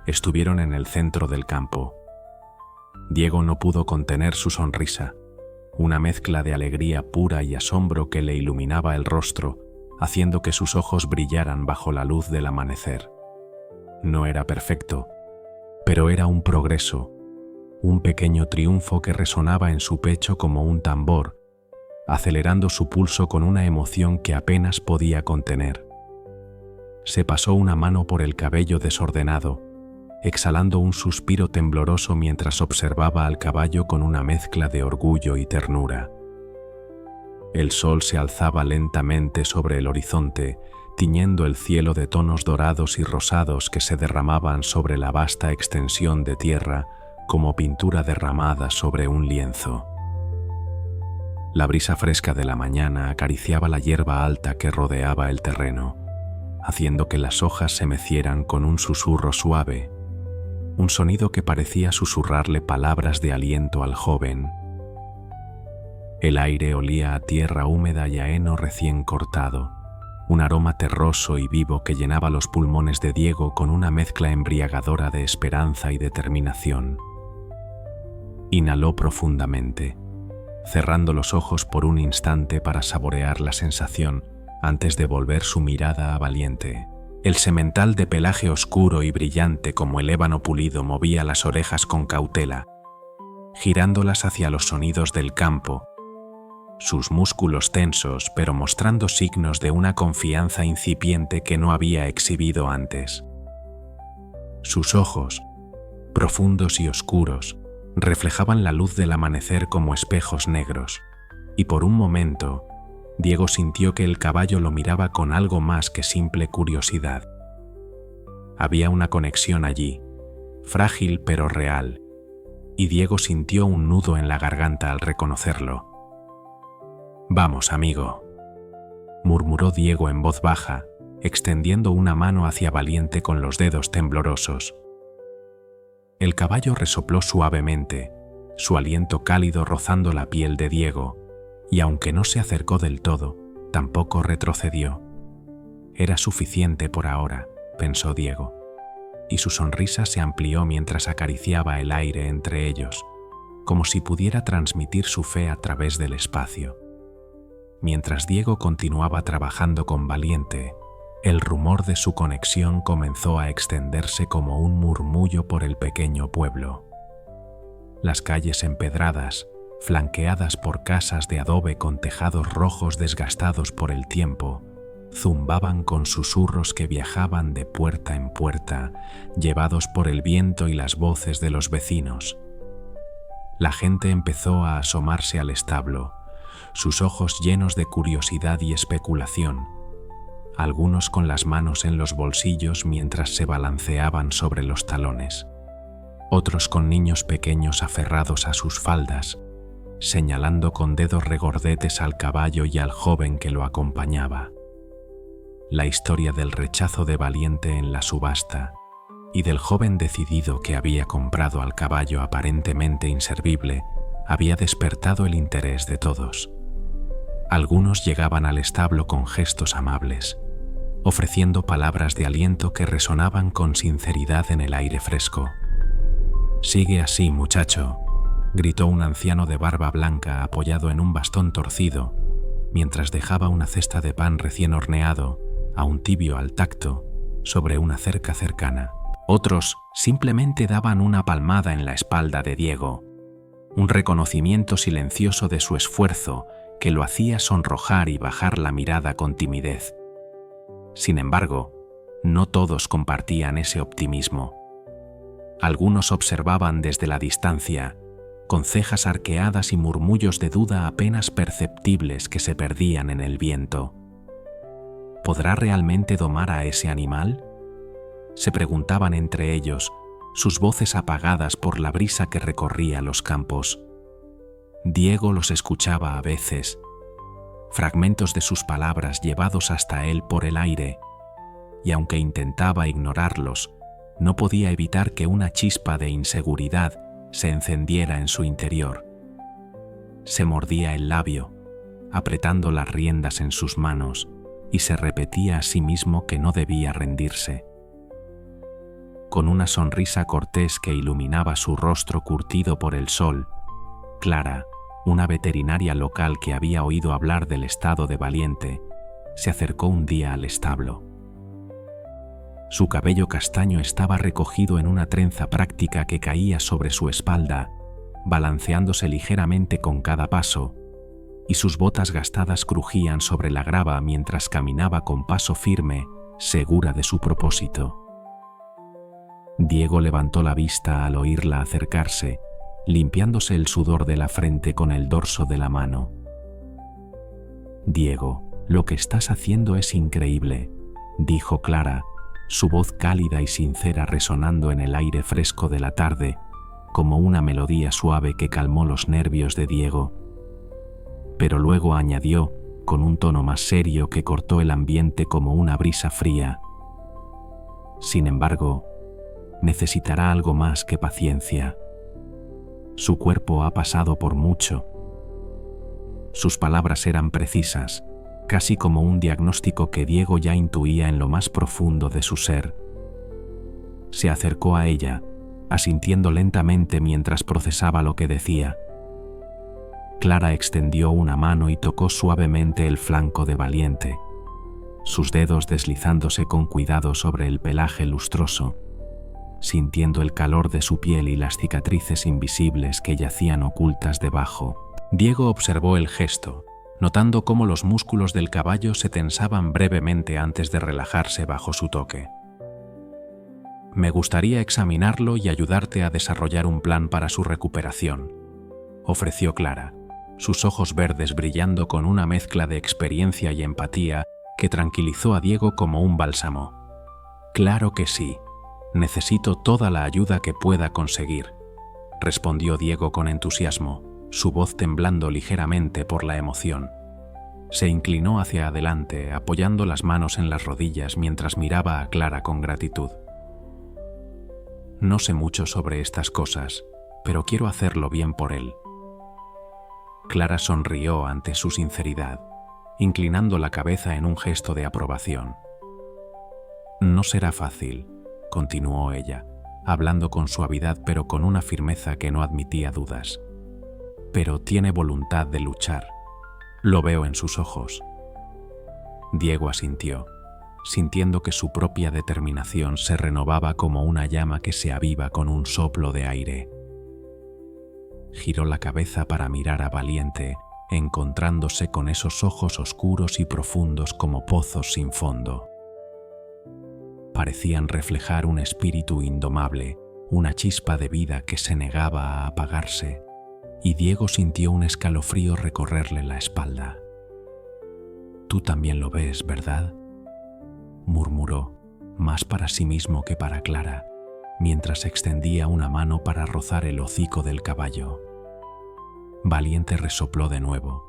Speaker 1: estuvieron en el centro del campo. Diego no pudo contener su sonrisa, una mezcla de alegría pura y asombro que le iluminaba el rostro, haciendo que sus ojos brillaran bajo la luz del amanecer. No era perfecto, pero era un progreso, un pequeño triunfo que resonaba en su pecho como un tambor, acelerando su pulso con una emoción que apenas podía contener. Se pasó una mano por el cabello desordenado, exhalando un suspiro tembloroso mientras observaba al caballo con una mezcla de orgullo y ternura. El sol se alzaba lentamente sobre el horizonte, tiñendo el cielo de tonos dorados y rosados que se derramaban sobre la vasta extensión de tierra como pintura derramada sobre un lienzo. La brisa fresca de la mañana acariciaba la hierba alta que rodeaba el terreno, haciendo que las hojas se mecieran con un susurro suave, un sonido que parecía susurrarle palabras de aliento al joven. El aire olía a tierra húmeda y a heno recién cortado, un aroma terroso y vivo que llenaba los pulmones de Diego con una mezcla embriagadora de esperanza y determinación. Inhaló profundamente, cerrando los ojos por un instante para saborear la sensación antes de volver su mirada a Valiente. El semental de pelaje oscuro y brillante como el ébano pulido movía las orejas con cautela, girándolas hacia los sonidos del campo, sus músculos tensos pero mostrando signos de una confianza incipiente que no había exhibido antes. Sus ojos, profundos y oscuros, reflejaban la luz del amanecer como espejos negros, y por un momento, Diego sintió que el caballo lo miraba con algo más que simple curiosidad. Había una conexión allí, frágil pero real, y Diego sintió un nudo en la garganta al reconocerlo. «Vamos, amigo», murmuró Diego en voz baja, extendiendo una mano hacia Valiente con los dedos temblorosos. El caballo resopló suavemente, su aliento cálido rozando la piel de Diego, y aunque no se acercó del todo, tampoco retrocedió. Era suficiente por ahora, pensó Diego, y su sonrisa se amplió mientras acariciaba el aire entre ellos, como si pudiera transmitir su fe a través del espacio. Mientras Diego continuaba trabajando con Valiente, el rumor de su conexión comenzó a extenderse como un murmullo por el pequeño pueblo. Las calles empedradas, flanqueadas por casas de adobe con tejados rojos desgastados por el tiempo, zumbaban con susurros que viajaban de puerta en puerta, llevados por el viento y las voces de los vecinos. La gente empezó a asomarse al establo, sus ojos llenos de curiosidad y especulación, algunos con las manos en los bolsillos mientras se balanceaban sobre los talones, otros con niños pequeños aferrados a sus faldas, señalando con dedos regordetes al caballo y al joven que lo acompañaba. La historia del rechazo de Valiente en la subasta y del joven decidido que había comprado al caballo aparentemente inservible había despertado el interés de todos. Algunos llegaban al establo con gestos amables, ofreciendo palabras de aliento que resonaban con sinceridad en el aire fresco. «Sigue así, muchacho», gritó un anciano de barba blanca apoyado en un bastón torcido, mientras dejaba una cesta de pan recién horneado, aún tibio al tacto, sobre una cerca cercana. Otros simplemente daban una palmada en la espalda de Diego, un reconocimiento silencioso de su esfuerzo que lo hacía sonrojar y bajar la mirada con timidez. Sin embargo, no todos compartían ese optimismo. Algunos observaban desde la distancia, con cejas arqueadas y murmullos de duda apenas perceptibles que se perdían en el viento. ¿Podrá realmente domar a ese animal?, se preguntaban entre ellos, sus voces apagadas por la brisa que recorría los campos. Diego los escuchaba a veces, fragmentos de sus palabras llevados hasta él por el aire, y aunque intentaba ignorarlos, no podía evitar que una chispa de inseguridad se encendiera en su interior. Se mordía el labio, apretando las riendas en sus manos, y se repetía a sí mismo que no debía rendirse. Con una sonrisa cortés que iluminaba su rostro curtido por el sol, Clara, una veterinaria local que había oído hablar del estado de Valiente, se acercó un día al establo. Su cabello castaño estaba recogido en una trenza práctica que caía sobre su espalda, balanceándose ligeramente con cada paso, y sus botas gastadas crujían sobre la grava mientras caminaba con paso firme, segura de su propósito. Diego levantó la vista al oírla acercarse, limpiándose el sudor de la frente con el dorso de la mano. «Diego, lo que estás haciendo es increíble», dijo Clara, su voz cálida y sincera resonando en el aire fresco de la tarde, como una melodía suave que calmó los nervios de Diego. Pero luego añadió, con un tono más serio que cortó el ambiente como una brisa fría: «Sin embargo, necesitará algo más que paciencia. Su cuerpo ha pasado por mucho». Sus palabras eran precisas, casi como un diagnóstico que Diego ya intuía en lo más profundo de su ser. Se acercó a ella, asintiendo lentamente mientras procesaba lo que decía. Clara extendió una mano y tocó suavemente el flanco de Valiente, sus dedos deslizándose con cuidado sobre el pelaje lustroso, sintiendo el calor de su piel y las cicatrices invisibles que yacían ocultas debajo. Diego observó el gesto, notando cómo los músculos del caballo se tensaban brevemente antes de relajarse bajo su toque. «Me gustaría examinarlo y ayudarte a desarrollar un plan para su recuperación», ofreció Clara, sus ojos verdes brillando con una mezcla de experiencia y empatía que tranquilizó a Diego como un bálsamo. «Claro que sí, necesito toda la ayuda que pueda conseguir», respondió Diego con entusiasmo, su voz temblando ligeramente por la emoción. Se inclinó hacia adelante, apoyando las manos en las rodillas mientras miraba a Clara con gratitud. «No sé mucho sobre estas cosas, pero quiero hacerlo bien por él». Clara sonrió ante su sinceridad, inclinando la cabeza en un gesto de aprobación. «No será fácil», continuó ella, hablando con suavidad pero con una firmeza que no admitía dudas. «Pero tiene voluntad de luchar. Lo veo en sus ojos». Diego asintió, sintiendo que su propia determinación se renovaba como una llama que se aviva con un soplo de aire. Giró la cabeza para mirar a Valiente, encontrándose con esos ojos oscuros y profundos como pozos sin fondo. Parecían reflejar un espíritu indomable, una chispa de vida que se negaba a apagarse, y Diego sintió un escalofrío recorrerle la espalda. «Tú también lo ves, ¿verdad?», murmuró, más para sí mismo que para Clara, mientras extendía una mano para rozar el hocico del caballo. Valiente resopló de nuevo,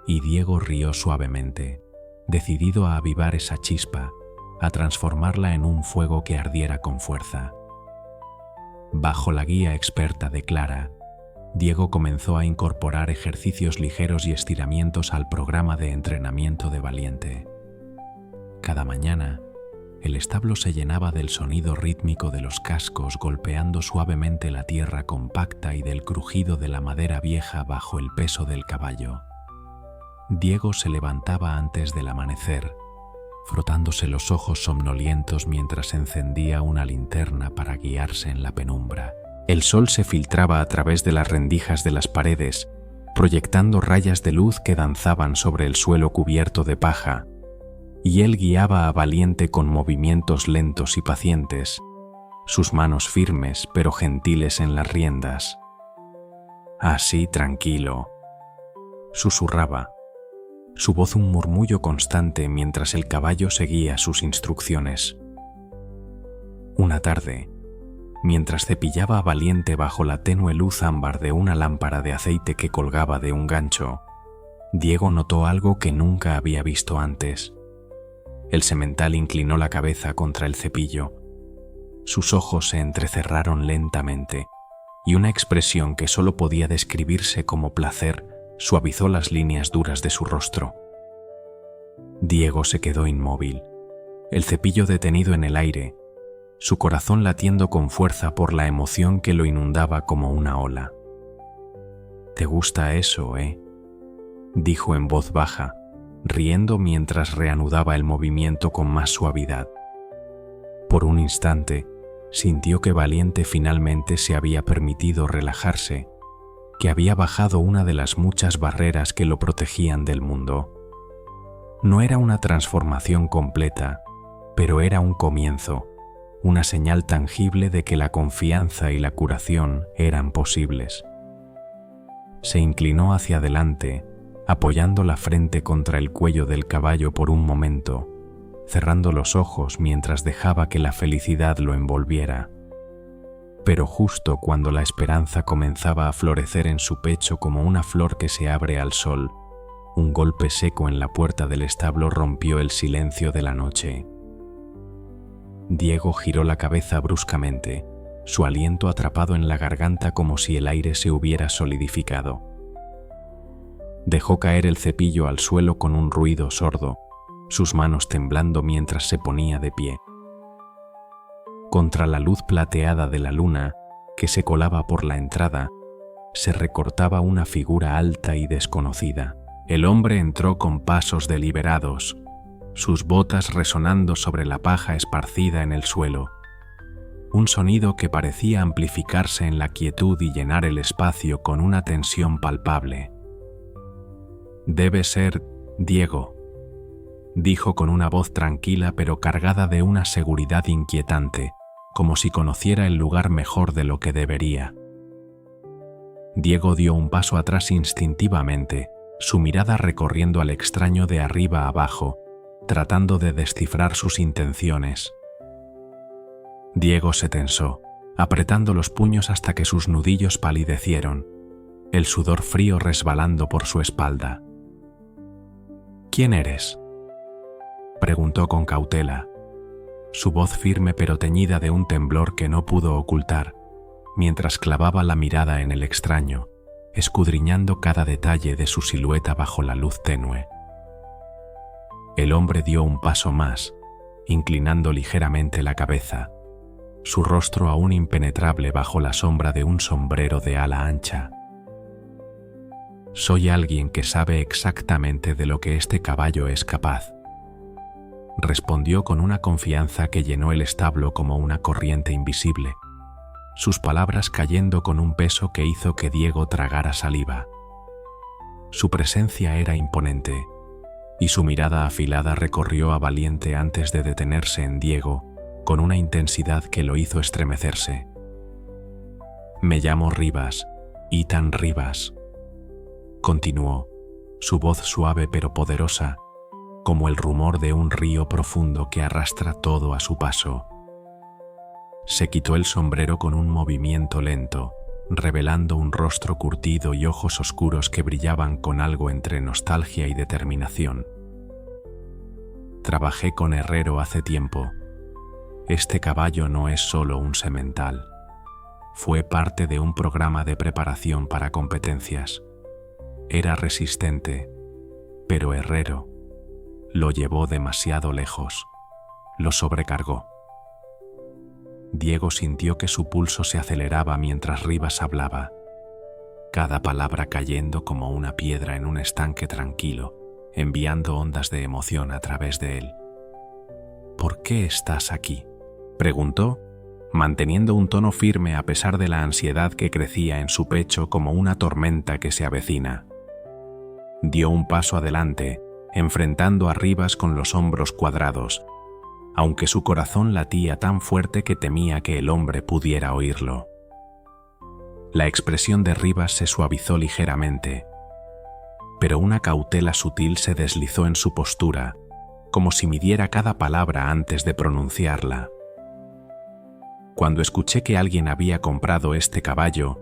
Speaker 1: y Diego rió suavemente, decidido a avivar esa chispa, a transformarla en un fuego que ardiera con fuerza. Bajo la guía experta de Clara, Diego comenzó a incorporar ejercicios ligeros y estiramientos al programa de entrenamiento de Valiente. Cada mañana, el establo se llenaba del sonido rítmico de los cascos golpeando suavemente la tierra compacta y del crujido de la madera vieja bajo el peso del caballo. Diego se levantaba antes del amanecer, frotándose los ojos somnolientos mientras encendía una linterna para guiarse en la penumbra. El sol se filtraba a través de las rendijas de las paredes, proyectando rayas de luz que danzaban sobre el suelo cubierto de paja, y él guiaba a Valiente con movimientos lentos y pacientes, sus manos firmes pero gentiles en las riendas. «Así, tranquilo», susurraba, su voz un murmullo constante mientras el caballo seguía sus instrucciones. Una tarde, mientras cepillaba a Valiente bajo la tenue luz ámbar de una lámpara de aceite que colgaba de un gancho, Diego notó algo que nunca había visto antes. El semental inclinó la cabeza contra el cepillo. Sus ojos se entrecerraron lentamente, y una expresión que solo podía describirse como placer suavizó las líneas duras de su rostro. Diego se quedó inmóvil, el cepillo detenido en el aire, su corazón latiendo con fuerza por la emoción que lo inundaba como una ola. «¿Te gusta eso, dijo en voz baja, riendo mientras reanudaba el movimiento con más suavidad. Por un instante, sintió que Valiente finalmente se había permitido relajarse, que había bajado una de las muchas barreras que lo protegían del mundo. No era una transformación completa, pero era un comienzo, una señal tangible de que la confianza y la curación eran posibles. Se inclinó hacia adelante, apoyando la frente contra el cuello del caballo por un momento, cerrando los ojos mientras dejaba que la felicidad lo envolviera. Pero justo cuando la esperanza comenzaba a florecer en su pecho como una flor que se abre al sol, un golpe seco en la puerta del establo rompió el silencio de la noche. Diego giró la cabeza bruscamente, su aliento atrapado en la garganta como si el aire se hubiera solidificado. Dejó caer el cepillo al suelo con un ruido sordo, sus manos temblando mientras se ponía de pie. Contra la luz plateada de la luna, que se colaba por la entrada, se recortaba una figura alta y desconocida. El hombre entró con pasos deliberados, sus botas resonando sobre la paja esparcida en el suelo. Un sonido que parecía amplificarse en la quietud y llenar el espacio con una tensión palpable. «Debe ser Diego», dijo con una voz tranquila pero cargada de una seguridad inquietante, como si conociera el lugar mejor de lo que debería. Diego dio un paso atrás instintivamente, su mirada recorriendo al extraño de arriba a abajo, tratando de descifrar sus intenciones. Diego se tensó, apretando los puños hasta que sus nudillos palidecieron, el sudor frío resbalando por su espalda. «¿Quién eres?», preguntó con cautela, su voz firme pero teñida de un temblor que no pudo ocultar, mientras clavaba la mirada en el extraño, escudriñando cada detalle de su silueta bajo la luz tenue. El hombre dio un paso más, inclinando ligeramente la cabeza, su rostro aún impenetrable bajo la sombra de un sombrero de ala ancha. «Soy alguien que sabe exactamente de lo que este caballo es capaz», respondió con una confianza que llenó el establo como una corriente invisible, sus palabras cayendo con un peso que hizo que Diego tragara saliva. Su presencia era imponente, y su mirada afilada recorrió a Valiente antes de detenerse en Diego con una intensidad que lo hizo estremecerse. «Me llamo Rivas, Ethan Rivas», continuó, su voz suave pero poderosa, como el rumor de un río profundo que arrastra todo a su paso. Se quitó el sombrero con un movimiento lento, revelando un rostro curtido y ojos oscuros que brillaban con algo entre nostalgia y determinación. «Trabajé con Herrero hace tiempo. Este caballo no es solo un semental. Fue parte de un programa de preparación para competencias. Era resistente, pero Herrero lo llevó demasiado lejos, lo sobrecargó». Diego sintió que su pulso se aceleraba mientras Rivas hablaba, cada palabra cayendo como una piedra en un estanque tranquilo, enviando ondas de emoción a través de él. «¿Por qué estás aquí?», preguntó, manteniendo un tono firme a pesar de la ansiedad que crecía en su pecho como una tormenta que se avecina. Dio un paso adelante, enfrentando a Rivas con los hombros cuadrados, aunque su corazón latía tan fuerte que temía que el hombre pudiera oírlo. La expresión de Rivas se suavizó ligeramente, pero una cautela sutil se deslizó en su postura, como si midiera cada palabra antes de pronunciarla. «Cuando escuché que alguien había comprado este caballo,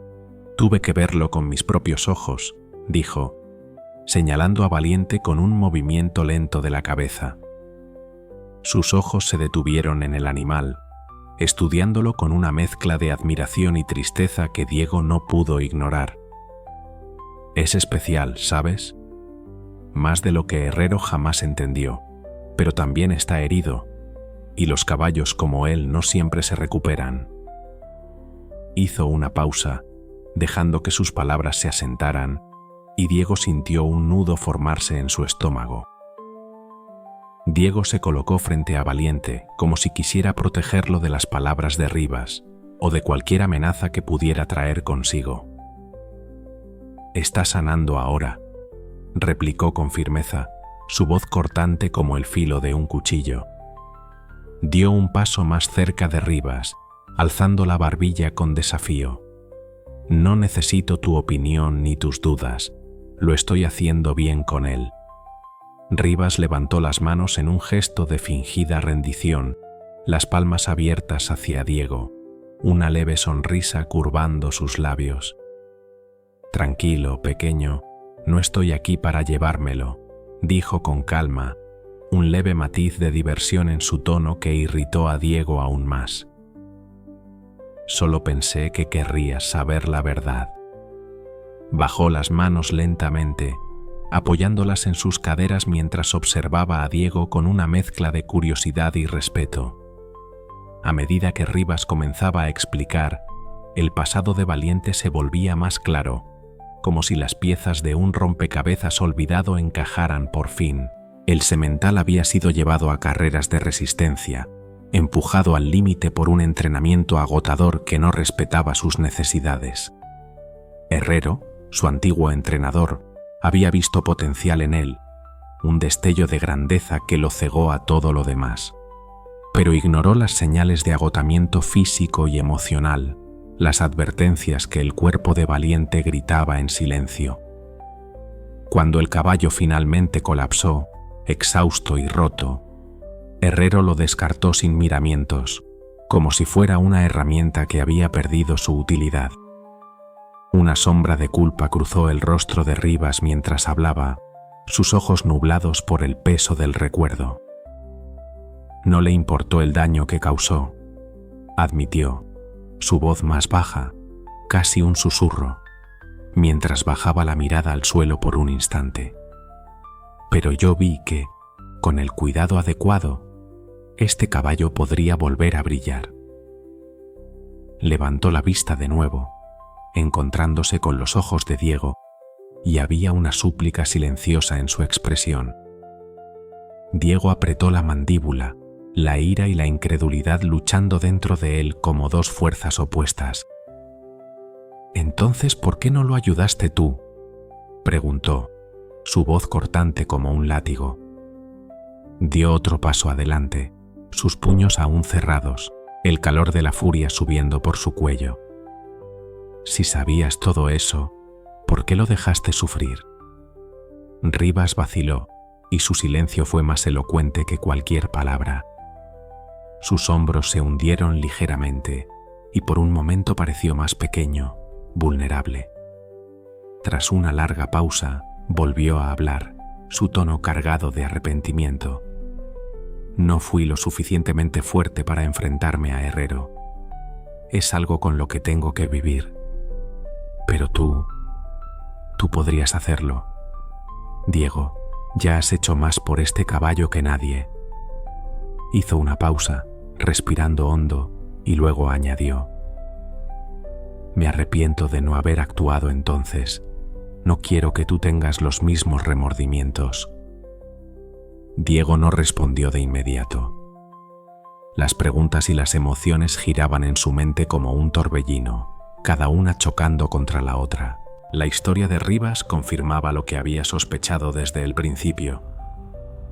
Speaker 1: tuve que verlo con mis propios ojos», dijo, señalando a Valiente con un movimiento lento de la cabeza. Sus ojos se detuvieron en el animal, estudiándolo con una mezcla de admiración y tristeza que Diego no pudo ignorar. «Es especial, ¿sabes? Más de lo que Herrero jamás entendió, pero también está herido, y los caballos como él no siempre se recuperan». Hizo una pausa, dejando que sus palabras se asentaran, y Diego sintió un nudo formarse en su estómago. Diego se colocó frente a Valiente, como si quisiera protegerlo de las palabras de Rivas o de cualquier amenaza que pudiera traer consigo. «Está sanando ahora», replicó con firmeza, su voz cortante como el filo de un cuchillo. Dio un paso más cerca de Rivas, alzando la barbilla con desafío. «No necesito tu opinión ni tus dudas, lo estoy haciendo bien con él». Rivas levantó las manos en un gesto de fingida rendición, las palmas abiertas hacia Diego, una leve sonrisa curvando sus labios. «Tranquilo, pequeño, no estoy aquí para llevármelo», dijo con calma, un leve matiz de diversión en su tono que irritó a Diego aún más. «Solo pensé que querrías saber la verdad». Bajó las manos lentamente, apoyándolas en sus caderas mientras observaba a Diego con una mezcla de curiosidad y respeto. A medida que Rivas comenzaba a explicar, el pasado de Valiente se volvía más claro, como si las piezas de un rompecabezas olvidado encajaran por fin. El semental había sido llevado a carreras de resistencia, empujado al límite por un entrenamiento agotador que no respetaba sus necesidades. Herrero, su antiguo entrenador, había visto potencial en él, un destello de grandeza que lo cegó a todo lo demás. Pero ignoró las señales de agotamiento físico y emocional, las advertencias que el cuerpo de Valiente gritaba en silencio. Cuando el caballo finalmente colapsó, exhausto y roto, Herrero lo descartó sin miramientos, como si fuera una herramienta que había perdido su utilidad. Una sombra de culpa cruzó el rostro de Rivas mientras hablaba, sus ojos nublados por el peso del recuerdo. No le importó el daño que causó, admitió, su voz más baja, casi un susurro, mientras bajaba la mirada al suelo por un instante. Pero yo vi que, con el cuidado adecuado, este caballo podría volver a brillar. Levantó la vista de nuevo, encontrándose con los ojos de Diego, y había una súplica silenciosa en su expresión. Diego apretó la mandíbula, la ira y la incredulidad luchando dentro de él como dos fuerzas opuestas. «Entonces, ¿por qué no lo ayudaste tú?», preguntó, su voz cortante como un látigo. Dio otro paso adelante, sus puños aún cerrados, el calor de la furia subiendo por su cuello. «Si sabías todo eso, ¿por qué lo dejaste sufrir?». Rivas vaciló, y su silencio fue más elocuente que cualquier palabra. Sus hombros se hundieron ligeramente, y por un momento pareció más pequeño, vulnerable. Tras una larga pausa, volvió a hablar, su tono cargado de arrepentimiento. «No fui lo suficientemente fuerte para enfrentarme a Herrero. Es algo con lo que tengo que vivir. Pero tú podrías hacerlo. Diego, ya has hecho más por este caballo que nadie». Hizo una pausa, respirando hondo, y luego añadió: «Me arrepiento de no haber actuado entonces. No quiero que tú tengas los mismos remordimientos». Diego no respondió de inmediato. Las preguntas y las emociones giraban en su mente como un torbellino, cada una chocando contra la otra. La historia de Rivas confirmaba lo que había sospechado desde el principio.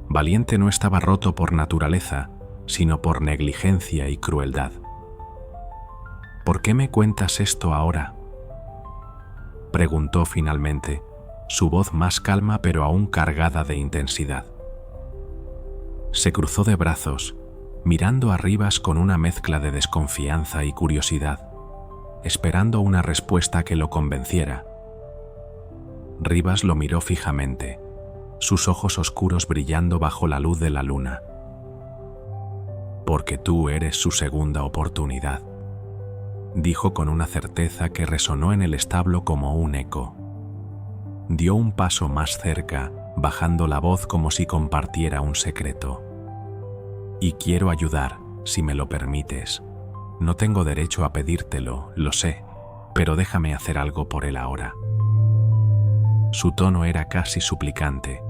Speaker 1: Valiente no estaba roto por naturaleza, sino por negligencia y crueldad. «¿Por qué me cuentas esto ahora?», preguntó finalmente, su voz más calma pero aún cargada de intensidad. Se cruzó de brazos, mirando a Rivas con una mezcla de desconfianza y curiosidad, esperando una respuesta que lo convenciera. Rivas lo miró fijamente, sus ojos oscuros brillando bajo la luz de la luna. «Porque tú eres su segunda oportunidad», dijo con una certeza que resonó en el establo como un eco. Dio un paso más cerca, bajando la voz como si compartiera un secreto. «Y quiero ayudar, si me lo permites. No tengo derecho a pedírtelo, lo sé, pero déjame hacer algo por él ahora». Su tono era casi suplicante,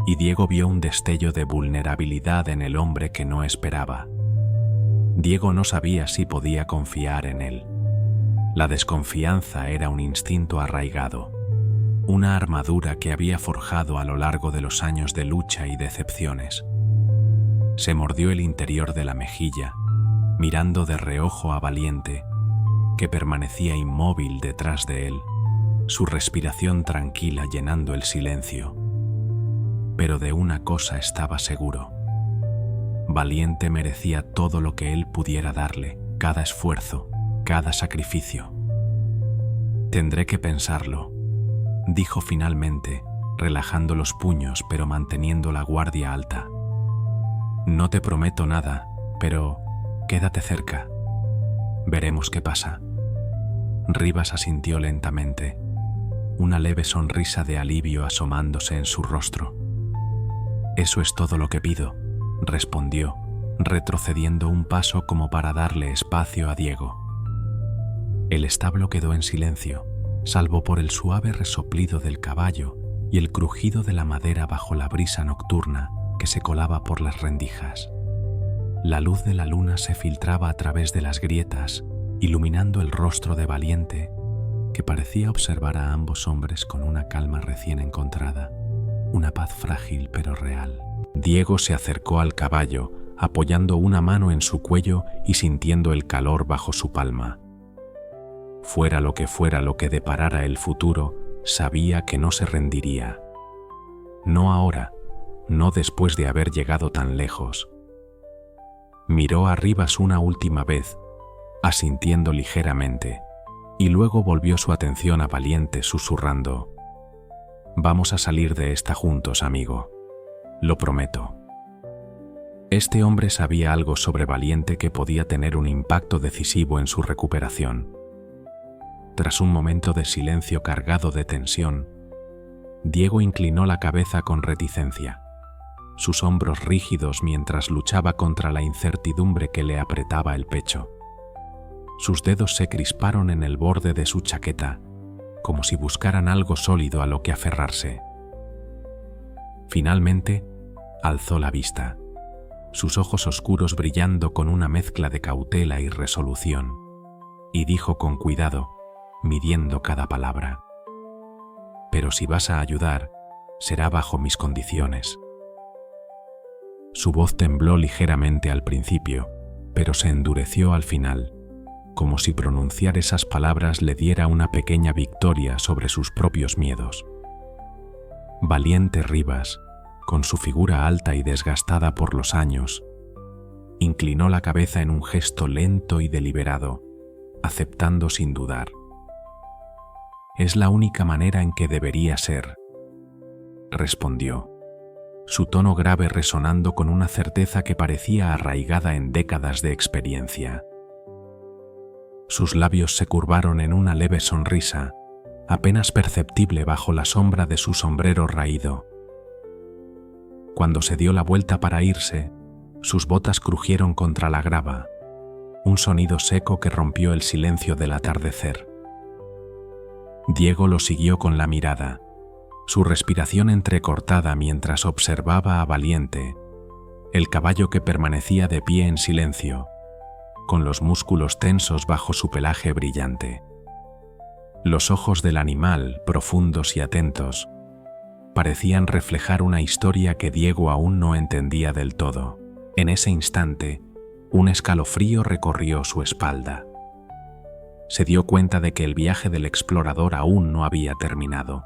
Speaker 1: y Diego vio un destello de vulnerabilidad en el hombre que no esperaba. Diego no sabía si podía confiar en él. La desconfianza era un instinto arraigado, una armadura que había forjado a lo largo de los años de lucha y decepciones. Se mordió el interior de la mejilla, mirando de reojo a Valiente, que permanecía inmóvil detrás de él, su respiración tranquila llenando el silencio. Pero de una cosa estaba seguro: Valiente merecía todo lo que él pudiera darle, cada esfuerzo, cada sacrificio. «Tendré que pensarlo», dijo finalmente, relajando los puños pero manteniendo la guardia alta. «No te prometo nada, pero quédate cerca. Veremos qué pasa». Rivas asintió lentamente, una leve sonrisa de alivio asomándose en su rostro. «Eso es todo lo que pido», respondió, retrocediendo un paso como para darle espacio a Diego. El establo quedó en silencio, salvo por el suave resoplido del caballo y el crujido de la madera bajo la brisa nocturna que se colaba por las rendijas. La luz de la luna se filtraba a través de las grietas, iluminando el rostro de Valiente, que parecía observar a ambos hombres con una calma recién encontrada, una paz frágil pero real. Diego se acercó al caballo, apoyando una mano en su cuello y sintiendo el calor bajo su palma. Fuera lo que deparara el futuro, sabía que no se rendiría. No ahora, no después de haber llegado tan lejos. Miró a Rivas una última vez, asintiendo ligeramente, y luego volvió su atención a Valiente susurrando: «Vamos a salir de esta juntos, amigo. Lo prometo». Este hombre sabía algo sobre Valiente que podía tener un impacto decisivo en su recuperación. Tras un momento de silencio cargado de tensión, Diego inclinó la cabeza con reticencia, sus hombros rígidos mientras luchaba contra la incertidumbre que le apretaba el pecho. Sus dedos se crisparon en el borde de su chaqueta, como si buscaran algo sólido a lo que aferrarse. Finalmente, alzó la vista, sus ojos oscuros brillando con una mezcla de cautela y resolución, y dijo con cuidado, midiendo cada palabra: «Pero si vas a ayudar, será bajo mis condiciones». Su voz tembló ligeramente al principio, pero se endureció al final, como si pronunciar esas palabras le diera una pequeña victoria sobre sus propios miedos. Valiente Rivas, con su figura alta y desgastada por los años, inclinó la cabeza en un gesto lento y deliberado, aceptando sin dudar. «Es la única manera en que debería ser», respondió, su tono grave resonando con una certeza que parecía arraigada en décadas de experiencia. Sus labios se curvaron en una leve sonrisa, apenas perceptible bajo la sombra de su sombrero raído. Cuando se dio la vuelta para irse, sus botas crujieron contra la grava, un sonido seco que rompió el silencio del atardecer. Diego lo siguió con la mirada, su respiración entrecortada mientras observaba a Valiente, el caballo que permanecía de pie en silencio, con los músculos tensos bajo su pelaje brillante. Los ojos del animal, profundos y atentos, parecían reflejar una historia que Diego aún no entendía del todo. En ese instante, un escalofrío recorrió su espalda. Se dio cuenta de que el viaje del explorador aún no había terminado,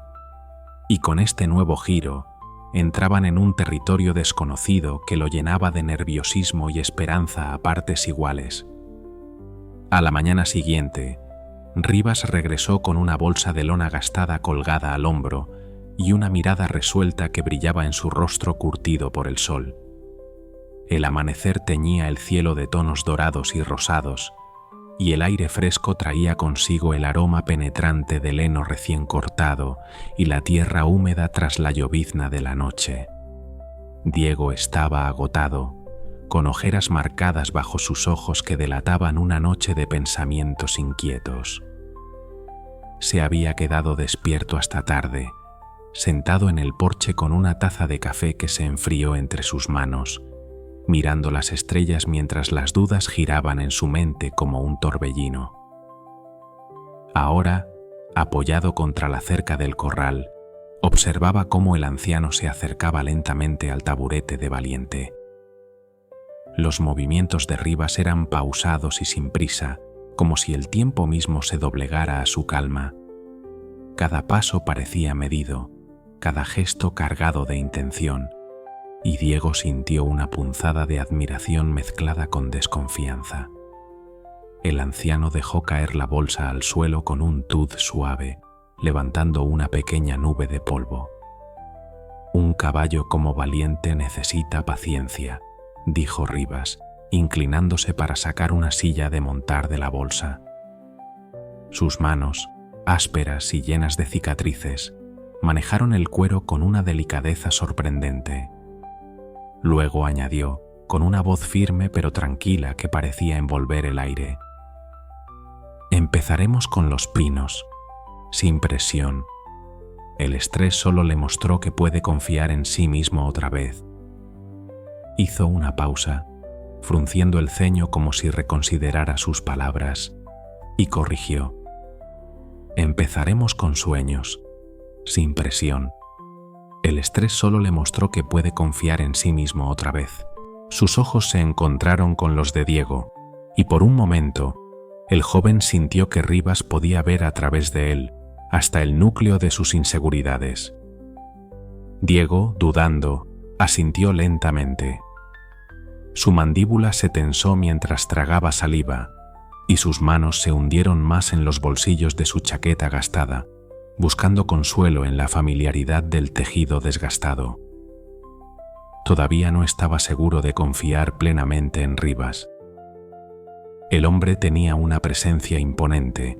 Speaker 1: y con este nuevo giro, entraban en un territorio desconocido que lo llenaba de nerviosismo y esperanza a partes iguales. A la mañana siguiente, Rivas regresó con una bolsa de lona gastada colgada al hombro y una mirada resuelta que brillaba en su rostro curtido por el sol. El amanecer teñía el cielo de tonos dorados y rosados, y el aire fresco traía consigo el aroma penetrante del heno recién cortado y la tierra húmeda tras la llovizna de la noche. Diego estaba agotado, con ojeras marcadas bajo sus ojos que delataban una noche de pensamientos inquietos. Se había quedado despierto hasta tarde, sentado en el porche con una taza de café que se enfrió entre sus manos, mirando las estrellas mientras las dudas giraban en su mente como un torbellino. Ahora, apoyado contra la cerca del corral, observaba cómo el anciano se acercaba lentamente al taburete de Valiente. Los movimientos de Rivas eran pausados y sin prisa, como si el tiempo mismo se doblegara a su calma. Cada paso parecía medido, cada gesto cargado de intención, y Diego sintió una punzada de admiración mezclada con desconfianza. El anciano dejó caer la bolsa al suelo con un tud suave, levantando una pequeña nube de polvo. «Un caballo como Valiente necesita paciencia», dijo Rivas, inclinándose para sacar una silla de montar de la bolsa. Sus manos, ásperas y llenas de cicatrices, manejaron el cuero con una delicadeza sorprendente. Luego añadió, con una voz firme pero tranquila que parecía envolver el aire: «Empezaremos con los pinos, sin presión. El estrés solo le mostró que puede confiar en sí mismo otra vez». Hizo una pausa, frunciendo el ceño como si reconsiderara sus palabras, y corrigió: «Empezaremos con sueños, sin presión. El estrés solo le mostró que puede confiar en sí mismo otra vez». Sus ojos se encontraron con los de Diego, y por un momento, el joven sintió que Rivas podía ver a través de él, hasta el núcleo de sus inseguridades. Diego, dudando, asintió lentamente. Su mandíbula se tensó mientras tragaba saliva, y sus manos se hundieron más en los bolsillos de su chaqueta gastada, buscando consuelo en la familiaridad del tejido desgastado. Todavía no estaba seguro de confiar plenamente en Rivas. El hombre tenía una presencia imponente,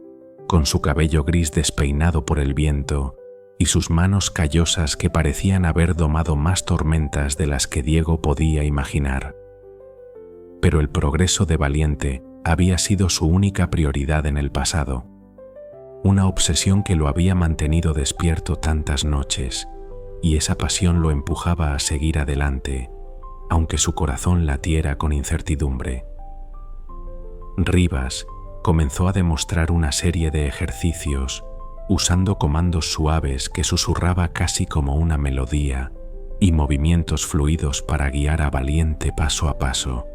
Speaker 1: con su cabello gris despeinado por el viento y sus manos callosas que parecían haber domado más tormentas de las que Diego podía imaginar. Pero el progreso de Valiente había sido su única prioridad en el pasado, una obsesión que lo había mantenido despierto tantas noches, y esa pasión lo empujaba a seguir adelante, aunque su corazón latiera con incertidumbre. Rivas comenzó a demostrar una serie de ejercicios, usando comandos suaves que susurraba casi como una melodía, y movimientos fluidos para guiar a Valiente paso a paso.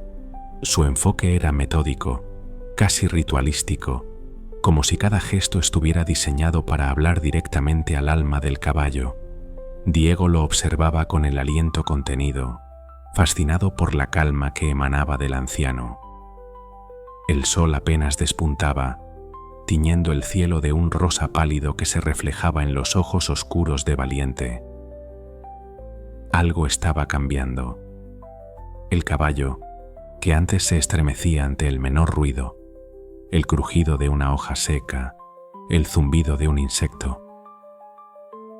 Speaker 1: Su enfoque era metódico, casi ritualístico, como si cada gesto estuviera diseñado para hablar directamente al alma del caballo. Diego lo observaba con el aliento contenido, fascinado por la calma que emanaba del anciano. El sol apenas despuntaba, tiñendo el cielo de un rosa pálido que se reflejaba en los ojos oscuros de Valiente. Algo estaba cambiando. El caballo, que antes se estremecía ante el menor ruido, el crujido de una hoja seca, el zumbido de un insecto,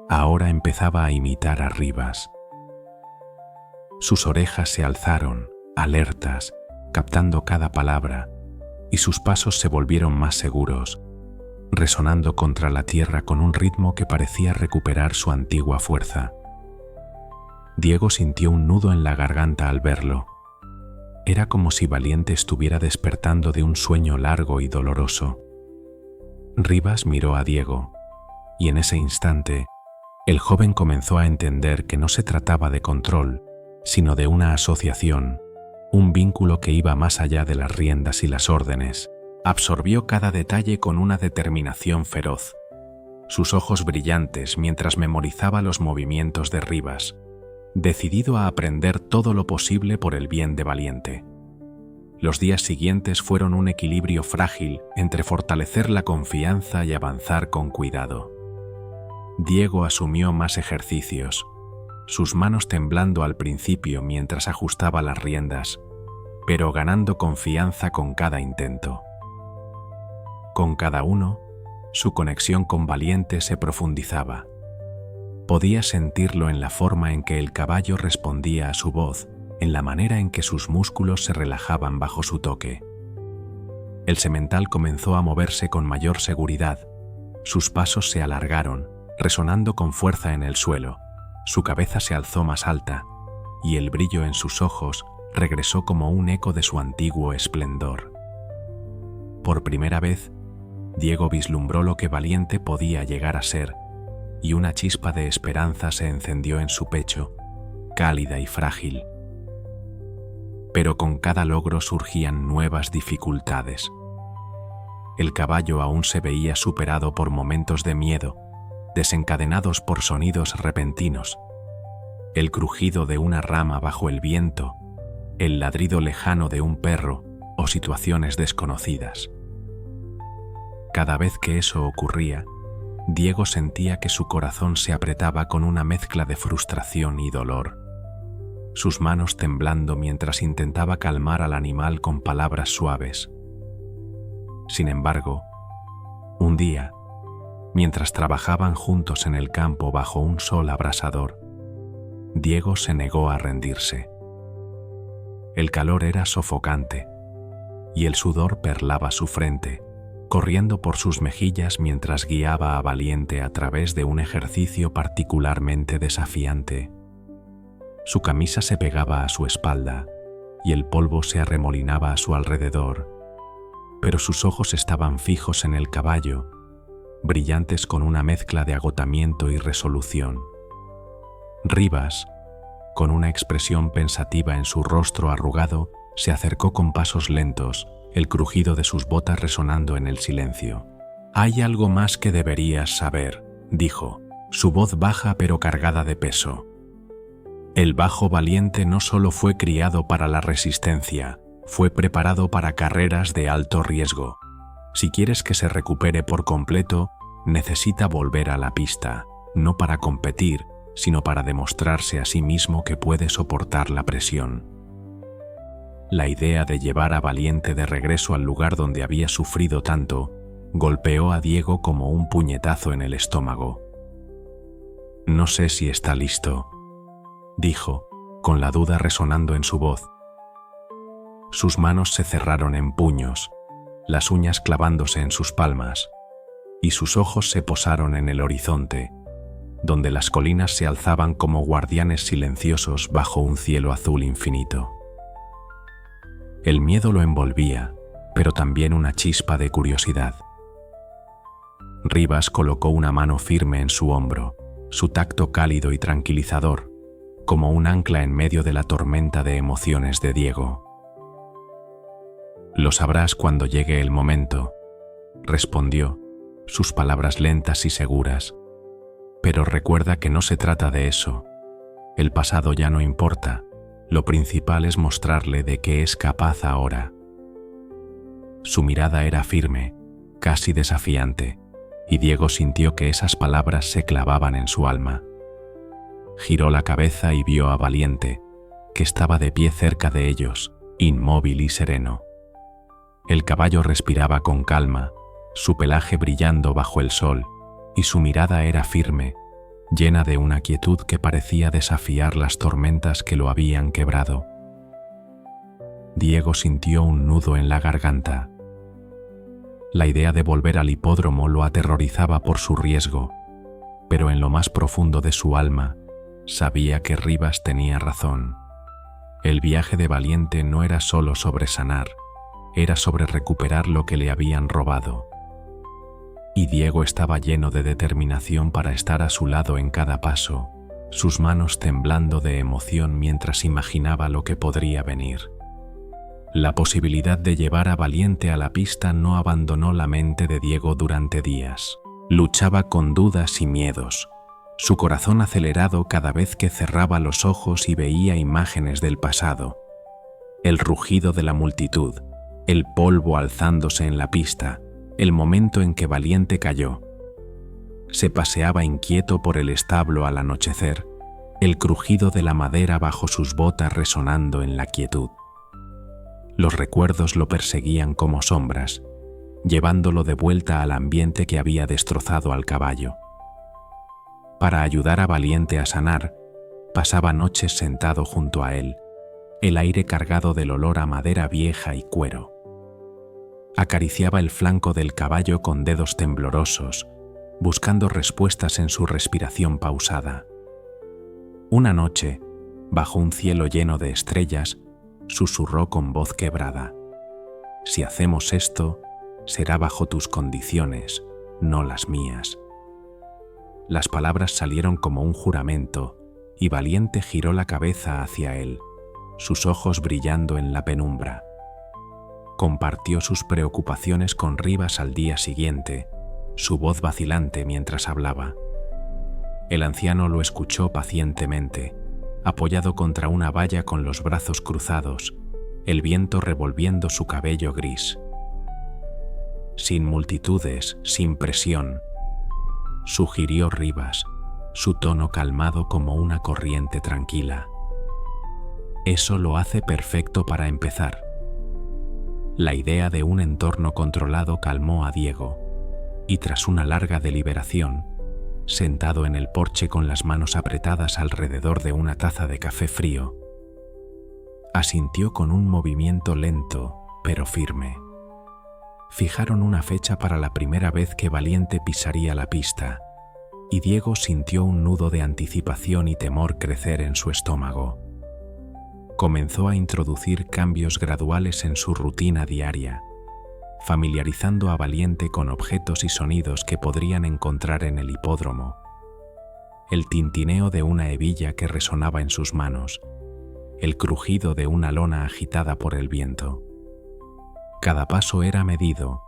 Speaker 1: ahora empezaba a imitar a Rivas. Sus orejas se alzaron, alertas, captando cada palabra, y sus pasos se volvieron más seguros, resonando contra la tierra con un ritmo que parecía recuperar su antigua fuerza. Diego sintió un nudo en la garganta al verlo. Era como si Valiente estuviera despertando de un sueño largo y doloroso. Rivas miró a Diego, y en ese instante, el joven comenzó a entender que no se trataba de control, sino de una asociación, un vínculo que iba más allá de las riendas y las órdenes. Absorbió cada detalle con una determinación feroz, sus ojos brillantes mientras memorizaba los movimientos de Rivas, decidido a aprender todo lo posible por el bien de Valiente. Los días siguientes fueron un equilibrio frágil entre fortalecer la confianza y avanzar con cuidado. Diego asumió más ejercicios, sus manos temblando al principio mientras ajustaba las riendas, pero ganando confianza con cada intento. Con cada uno, su conexión con Valiente se profundizaba. Podía sentirlo en la forma en que el caballo respondía a su voz, en la manera en que sus músculos se relajaban bajo su toque. El semental comenzó a moverse con mayor seguridad, sus pasos se alargaron, resonando con fuerza en el suelo. Su cabeza se alzó más alta, y el brillo en sus ojos regresó como un eco de su antiguo esplendor. Por primera vez, Diego vislumbró lo que Valiente podía llegar a ser, y una chispa de esperanza se encendió en su pecho, cálida y frágil. Pero con cada logro surgían nuevas dificultades. El caballo aún se veía superado por momentos de miedo, desencadenados por sonidos repentinos, el crujido de una rama bajo el viento, el ladrido lejano de un perro o situaciones desconocidas. Cada vez que eso ocurría, Diego sentía que su corazón se apretaba con una mezcla de frustración y dolor, sus manos temblando mientras intentaba calmar al animal con palabras suaves. Sin embargo, un día, mientras trabajaban juntos en el campo bajo un sol abrasador, Diego se negó a rendirse. El calor era sofocante, y el sudor perlaba su frente, corriendo por sus mejillas mientras guiaba a Valiente a través de un ejercicio particularmente desafiante. Su camisa se pegaba a su espalda, y el polvo se arremolinaba a su alrededor, pero sus ojos estaban fijos en el caballo, brillantes con una mezcla de agotamiento y resolución. Rivas, con una expresión pensativa en su rostro arrugado, se acercó con pasos lentos, el crujido de sus botas resonando en el silencio. «Hay algo más que deberías saber», dijo, su voz baja pero cargada de peso. «El bajo Valiente no solo fue criado para la resistencia, fue preparado para carreras de alto riesgo. Si quieres que se recupere por completo, necesita volver a la pista, no para competir, sino para demostrarse a sí mismo que puede soportar la presión». La idea de llevar a Valiente de regreso al lugar donde había sufrido tanto golpeó a Diego como un puñetazo en el estómago. «No sé si está listo», dijo, con la duda resonando en su voz. Sus manos se cerraron en puños, las uñas clavándose en sus palmas, y sus ojos se posaron en el horizonte, donde las colinas se alzaban como guardianes silenciosos bajo un cielo azul infinito. El miedo lo envolvía, pero también una chispa de curiosidad. Rivas colocó una mano firme en su hombro, su tacto cálido y tranquilizador, como un ancla en medio de la tormenta de emociones de Diego. «Lo sabrás cuando llegue el momento», respondió, sus palabras lentas y seguras. «Pero recuerda que no se trata de eso. El pasado ya no importa. Lo principal es mostrarle de qué es capaz ahora». Su mirada era firme, casi desafiante, y Diego sintió que esas palabras se clavaban en su alma. Giró la cabeza y vio a Valiente, que estaba de pie cerca de ellos, inmóvil y sereno. El caballo respiraba con calma, su pelaje brillando bajo el sol, y su mirada era firme, llena de una quietud que parecía desafiar las tormentas que lo habían quebrado. Diego sintió un nudo en la garganta. La idea de volver al hipódromo lo aterrorizaba por su riesgo, pero en lo más profundo de su alma sabía que Rivas tenía razón. El viaje de Valiente no era solo sobre sanar, era sobre recuperar lo que le habían robado. Y Diego estaba lleno de determinación para estar a su lado en cada paso, sus manos temblando de emoción mientras imaginaba lo que podría venir. La posibilidad de llevar a Valiente a la pista no abandonó la mente de Diego durante días. Luchaba con dudas y miedos, su corazón acelerado cada vez que cerraba los ojos y veía imágenes del pasado. El rugido de la multitud, el polvo alzándose en la pista, el momento en que Valiente cayó. Se paseaba inquieto por el establo al anochecer, el crujido de la madera bajo sus botas resonando en la quietud. Los recuerdos lo perseguían como sombras, llevándolo de vuelta al ambiente que había destrozado al caballo. Para ayudar a Valiente a sanar, pasaba noches sentado junto a él, el aire cargado del olor a madera vieja y cuero. Acariciaba el flanco del caballo con dedos temblorosos, buscando respuestas en su respiración pausada. Una noche, bajo un cielo lleno de estrellas, susurró con voz quebrada: «Si hacemos esto, será bajo tus condiciones, no las mías». Las palabras salieron como un juramento, y Valiente giró la cabeza hacia él, sus ojos brillando en la penumbra. Compartió sus preocupaciones con Rivas al día siguiente, su voz vacilante mientras hablaba. El anciano lo escuchó pacientemente, apoyado contra una valla con los brazos cruzados, el viento revolviendo su cabello gris. «Sin multitudes, sin presión», sugirió Rivas, su tono calmado como una corriente tranquila. «Eso lo hace perfecto para empezar». La idea de un entorno controlado calmó a Diego, y tras una larga deliberación, sentado en el porche con las manos apretadas alrededor de una taza de café frío, asintió con un movimiento lento pero firme. Fijaron una fecha para la primera vez que Valiente pisaría la pista, y Diego sintió un nudo de anticipación y temor crecer en su estómago. Comenzó a introducir cambios graduales en su rutina diaria, familiarizando a Valiente con objetos y sonidos que podrían encontrar en el hipódromo. El tintineo de una hebilla que resonaba en sus manos, el crujido de una lona agitada por el viento. Cada paso era medido,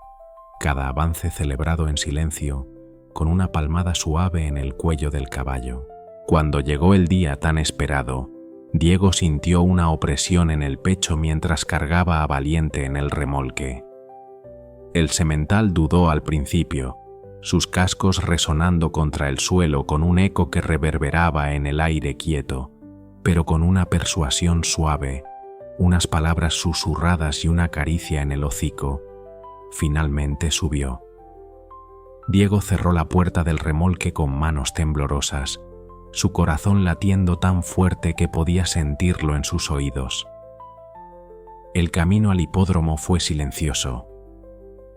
Speaker 1: cada avance celebrado en silencio, con una palmada suave en el cuello del caballo. Cuando llegó el día tan esperado, Diego sintió una opresión en el pecho mientras cargaba a Valiente en el remolque. El semental dudó al principio, sus cascos resonando contra el suelo con un eco que reverberaba en el aire quieto, pero con una persuasión suave, unas palabras susurradas y una caricia en el hocico. Finalmente subió. Diego cerró la puerta del remolque con manos temblorosas, su corazón latiendo tan fuerte que podía sentirlo en sus oídos. El camino al hipódromo fue silencioso.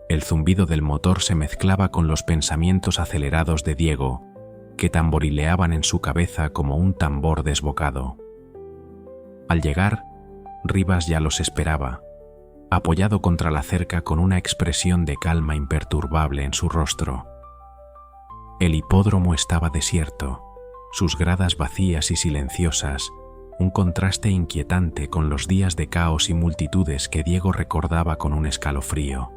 Speaker 1: El zumbido del motor se mezclaba con los pensamientos acelerados de Diego, que tamborileaban en su cabeza como un tambor desbocado. Al llegar, Rivas ya los esperaba, apoyado contra la cerca con una expresión de calma imperturbable en su rostro. El hipódromo estaba desierto, sus gradas vacías y silenciosas, un contraste inquietante con los días de caos y multitudes que Diego recordaba con un escalofrío.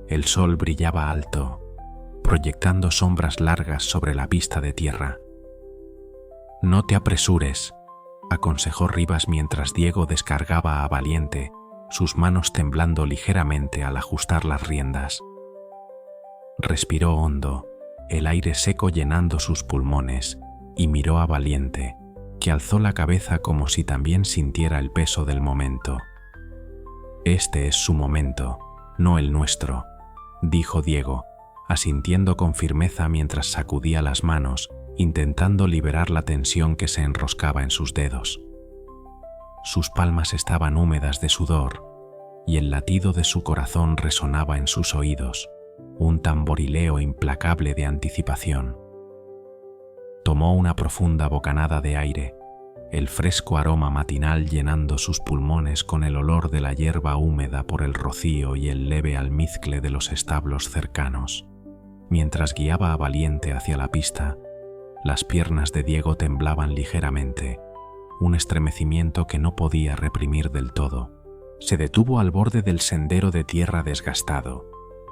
Speaker 1: El sol brillaba alto, proyectando sombras largas sobre la pista de tierra. «No te apresures», aconsejó Rivas mientras Diego descargaba a Valiente, sus manos temblando ligeramente al ajustar las riendas. Respiró hondo, el aire seco llenando sus pulmones, y miró a Valiente, que alzó la cabeza como si también sintiera el peso del momento. «Este es su momento, no el nuestro», dijo Diego, asintiendo con firmeza mientras sacudía las manos, intentando liberar la tensión que se enroscaba en sus dedos. Sus palmas estaban húmedas de sudor, y el latido de su corazón resonaba en sus oídos, un tamborileo implacable de anticipación. Tomó una profunda bocanada de aire, el fresco aroma matinal llenando sus pulmones con el olor de la hierba húmeda por el rocío y el leve almizcle de los establos cercanos. Mientras guiaba a Valiente hacia la pista, las piernas de Diego temblaban ligeramente, un estremecimiento que no podía reprimir del todo. Se detuvo al borde del sendero de tierra desgastado,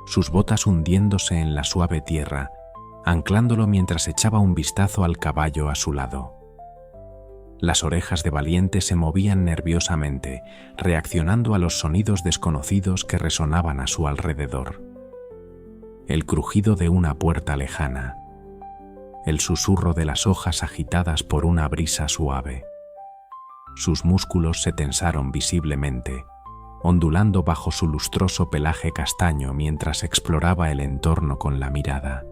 Speaker 1: sus botas hundiéndose en la suave tierra, anclándolo mientras echaba un vistazo al caballo a su lado. Las orejas de Valiente se movían nerviosamente, reaccionando a los sonidos desconocidos que resonaban a su alrededor. El crujido de una puerta lejana, el susurro de las hojas agitadas por una brisa suave. Sus músculos se tensaron visiblemente, ondulando bajo su lustroso pelaje castaño mientras exploraba el entorno con la mirada.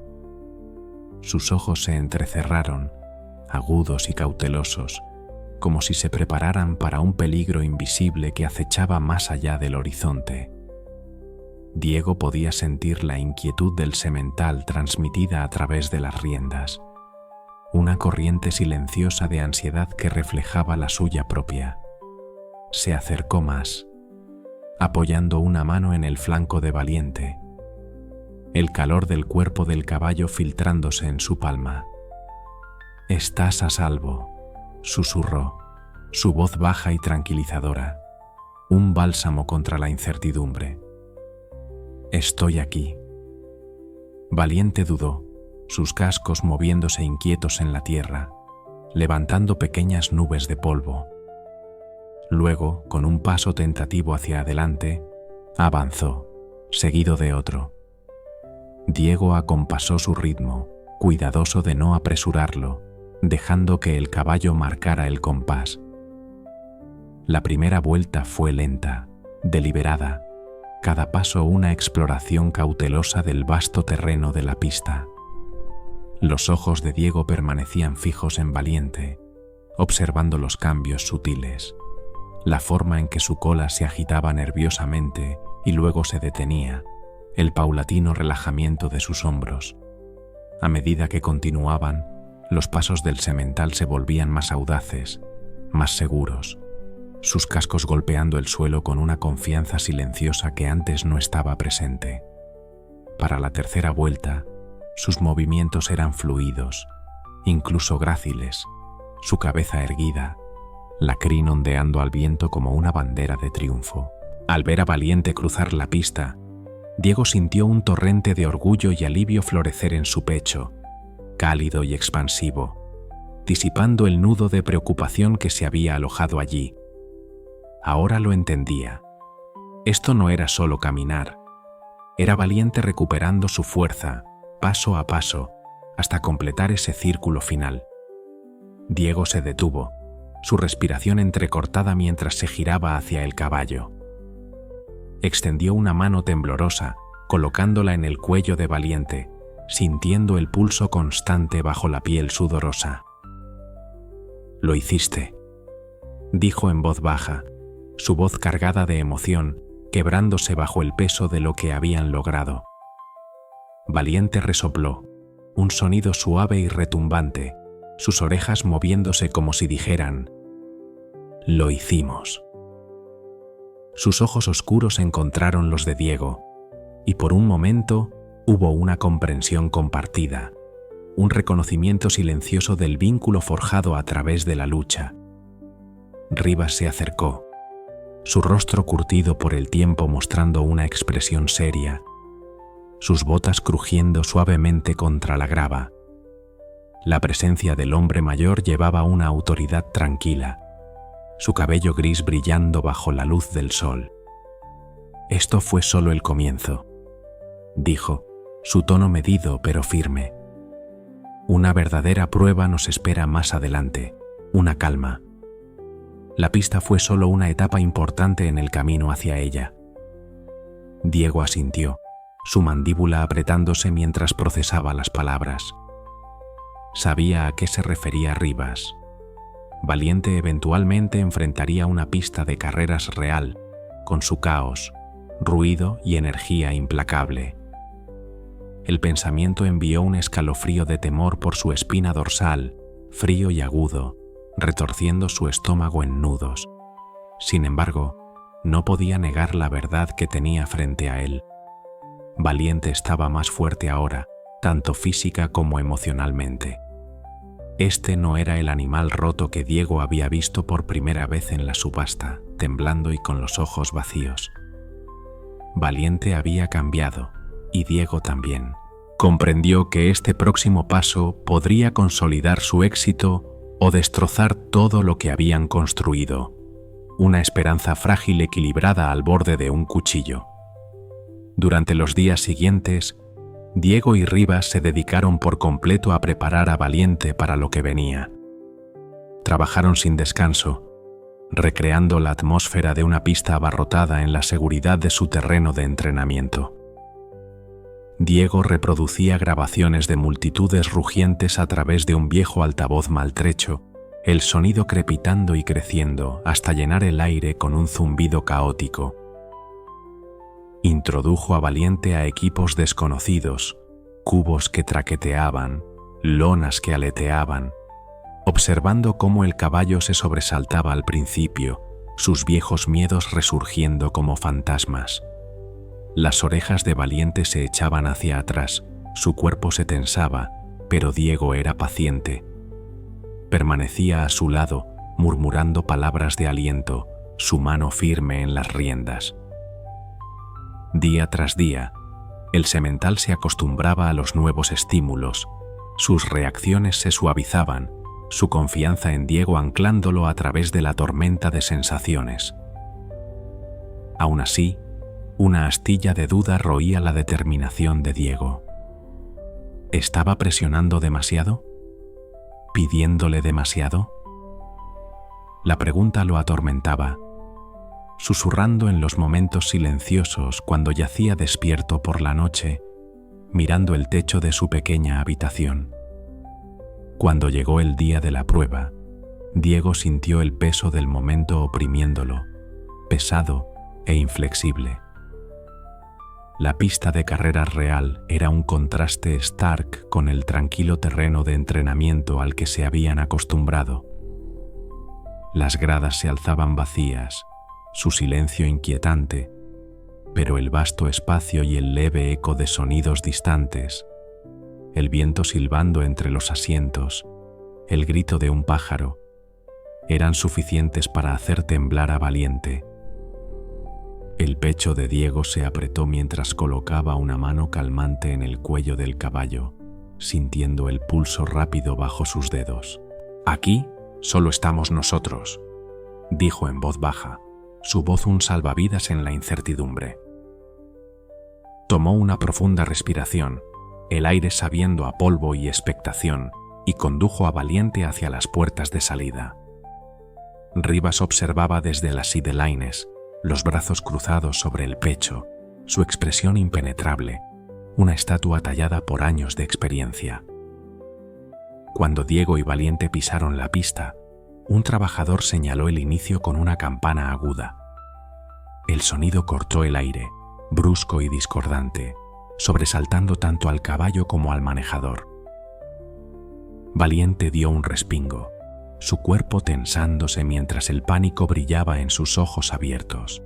Speaker 1: Sus ojos se entrecerraron, agudos y cautelosos, como si se prepararan para un peligro invisible que acechaba más allá del horizonte. Diego podía sentir la inquietud del semental transmitida a través de las riendas, una corriente silenciosa de ansiedad que reflejaba la suya propia. Se acercó más, apoyando una mano en el flanco de Valiente, el calor del cuerpo del caballo filtrándose en su palma. «Estás a salvo», susurró, su voz baja y tranquilizadora, un bálsamo contra la incertidumbre. «Estoy aquí». Valiente dudó, sus cascos moviéndose inquietos en la tierra, levantando pequeñas nubes de polvo. Luego, con un paso tentativo hacia adelante, avanzó, seguido de otro. Diego acompasó su ritmo, cuidadoso de no apresurarlo, dejando que el caballo marcara el compás. La primera vuelta fue lenta, deliberada, cada paso una exploración cautelosa del vasto terreno de la pista. Los ojos de Diego permanecían fijos en Valiente, observando los cambios sutiles, la forma en que su cola se agitaba nerviosamente y luego se detenía, el paulatino relajamiento de sus hombros. A medida que continuaban, los pasos del semental se volvían más audaces, más seguros, sus cascos golpeando el suelo con una confianza silenciosa que antes no estaba presente. Para la tercera vuelta, sus movimientos eran fluidos, incluso gráciles, su cabeza erguida, la crin ondeando al viento como una bandera de triunfo. Al ver a Valiente cruzar la pista, Diego sintió un torrente de orgullo y alivio florecer en su pecho, cálido y expansivo, disipando el nudo de preocupación que se había alojado allí. Ahora lo entendía. Esto no era solo caminar, era Valiente recuperando su fuerza, paso a paso, hasta completar ese círculo final. Diego se detuvo, su respiración entrecortada mientras se giraba hacia el caballo. Extendió una mano temblorosa, colocándola en el cuello de Valiente, sintiendo el pulso constante bajo la piel sudorosa. «Lo hiciste», dijo en voz baja, su voz cargada de emoción, quebrándose bajo el peso de lo que habían logrado. Valiente resopló, un sonido suave y retumbante, sus orejas moviéndose como si dijeran: «Lo hicimos». Sus ojos oscuros encontraron los de Diego, y por un momento hubo una comprensión compartida, un reconocimiento silencioso del vínculo forjado a través de la lucha. Rivas se acercó, su rostro curtido por el tiempo mostrando una expresión seria, sus botas crujiendo suavemente contra la grava. La presencia del hombre mayor llevaba una autoridad tranquila, su cabello gris brillando bajo la luz del sol. «Esto fue solo el comienzo», dijo, su tono medido pero firme. «Una verdadera prueba nos espera más adelante, una calma. La pista fue solo una etapa importante en el camino hacia ella». Diego asintió, su mandíbula apretándose mientras procesaba las palabras. Sabía a qué se refería Rivas. Valiente eventualmente enfrentaría una pista de carreras real, con su caos, ruido y energía implacable. El pensamiento envió un escalofrío de temor por su espina dorsal, frío y agudo, retorciendo su estómago en nudos. Sin embargo, no podía negar la verdad que tenía frente a él. Valiente estaba más fuerte ahora, tanto física como emocionalmente. Este no era el animal roto que Diego había visto por primera vez en la subasta, temblando y con los ojos vacíos. Valiente había cambiado, y Diego también. Comprendió que este próximo paso podría consolidar su éxito o destrozar todo lo que habían construido, una esperanza frágil equilibrada al borde de un cuchillo. Durante los días siguientes, Diego y Rivas se dedicaron por completo a preparar a Valiente para lo que venía. Trabajaron sin descanso, recreando la atmósfera de una pista abarrotada en la seguridad de su terreno de entrenamiento. Diego reproducía grabaciones de multitudes rugientes a través de un viejo altavoz maltrecho, el sonido crepitando y creciendo hasta llenar el aire con un zumbido caótico. Introdujo a Valiente a equipos desconocidos, cubos que traqueteaban, lonas que aleteaban, observando cómo el caballo se sobresaltaba al principio, sus viejos miedos resurgiendo como fantasmas. Las orejas de Valiente se echaban hacia atrás, su cuerpo se tensaba, pero Diego era paciente. Permanecía a su lado, murmurando palabras de aliento, su mano firme en las riendas. Día tras día, el semental se acostumbraba a los nuevos estímulos, sus reacciones se suavizaban, su confianza en Diego anclándolo a través de la tormenta de sensaciones. Aún así, una astilla de duda roía la determinación de Diego. ¿Estaba presionando demasiado? ¿Pidiéndole demasiado? La pregunta lo atormentaba, susurrando en los momentos silenciosos cuando yacía despierto por la noche, mirando el techo de su pequeña habitación. Cuando llegó el día de la prueba, Diego sintió el peso del momento oprimiéndolo, pesado e inflexible. La pista de carreras real era un contraste stark con el tranquilo terreno de entrenamiento al que se habían acostumbrado. Las gradas se alzaban vacías, su silencio inquietante, pero el vasto espacio y el leve eco de sonidos distantes, el viento silbando entre los asientos, el grito de un pájaro, eran suficientes para hacer temblar a Valiente. El pecho de Diego se apretó mientras colocaba una mano calmante en el cuello del caballo, sintiendo el pulso rápido bajo sus dedos. «Aquí solo estamos nosotros», dijo en voz baja, su voz un salvavidas en la incertidumbre. Tomó una profunda respiración, el aire sabiendo a polvo y expectación, y condujo a Valiente hacia las puertas de salida. Rivas observaba desde las sidelines, los brazos cruzados sobre el pecho, su expresión impenetrable, una estatua tallada por años de experiencia. Cuando Diego y Valiente pisaron la pista, un trabajador señaló el inicio con una campana aguda. El sonido cortó el aire, brusco y discordante, sobresaltando tanto al caballo como al manejador. Valiente dio un respingo, su cuerpo tensándose mientras el pánico brillaba en sus ojos abiertos.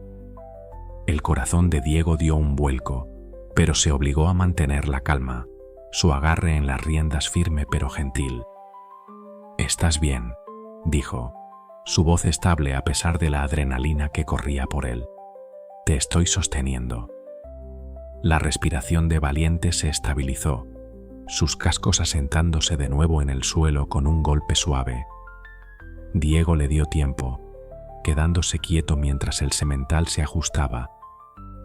Speaker 1: El corazón de Diego dio un vuelco, pero se obligó a mantener la calma, su agarre en las riendas firme pero gentil. «Estás bien», dijo, su voz estable a pesar de la adrenalina que corría por él. «Te estoy sosteniendo». La respiración de Valiente se estabilizó, sus cascos asentándose de nuevo en el suelo con un golpe suave. Diego le dio tiempo, quedándose quieto mientras el semental se ajustaba,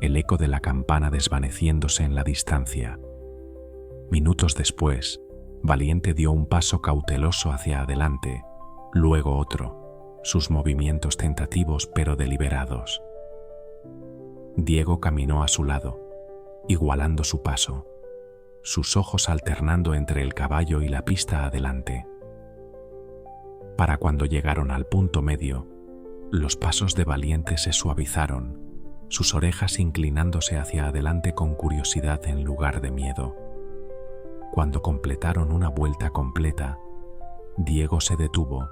Speaker 1: el eco de la campana desvaneciéndose en la distancia. Minutos después, Valiente dio un paso cauteloso hacia adelante, luego otro, sus movimientos tentativos pero deliberados. Diego caminó a su lado, igualando su paso, sus ojos alternando entre el caballo y la pista adelante. Para cuando llegaron al punto medio, los pasos de Valiente se suavizaron, sus orejas inclinándose hacia adelante con curiosidad en lugar de miedo. Cuando completaron una vuelta completa, Diego se detuvo,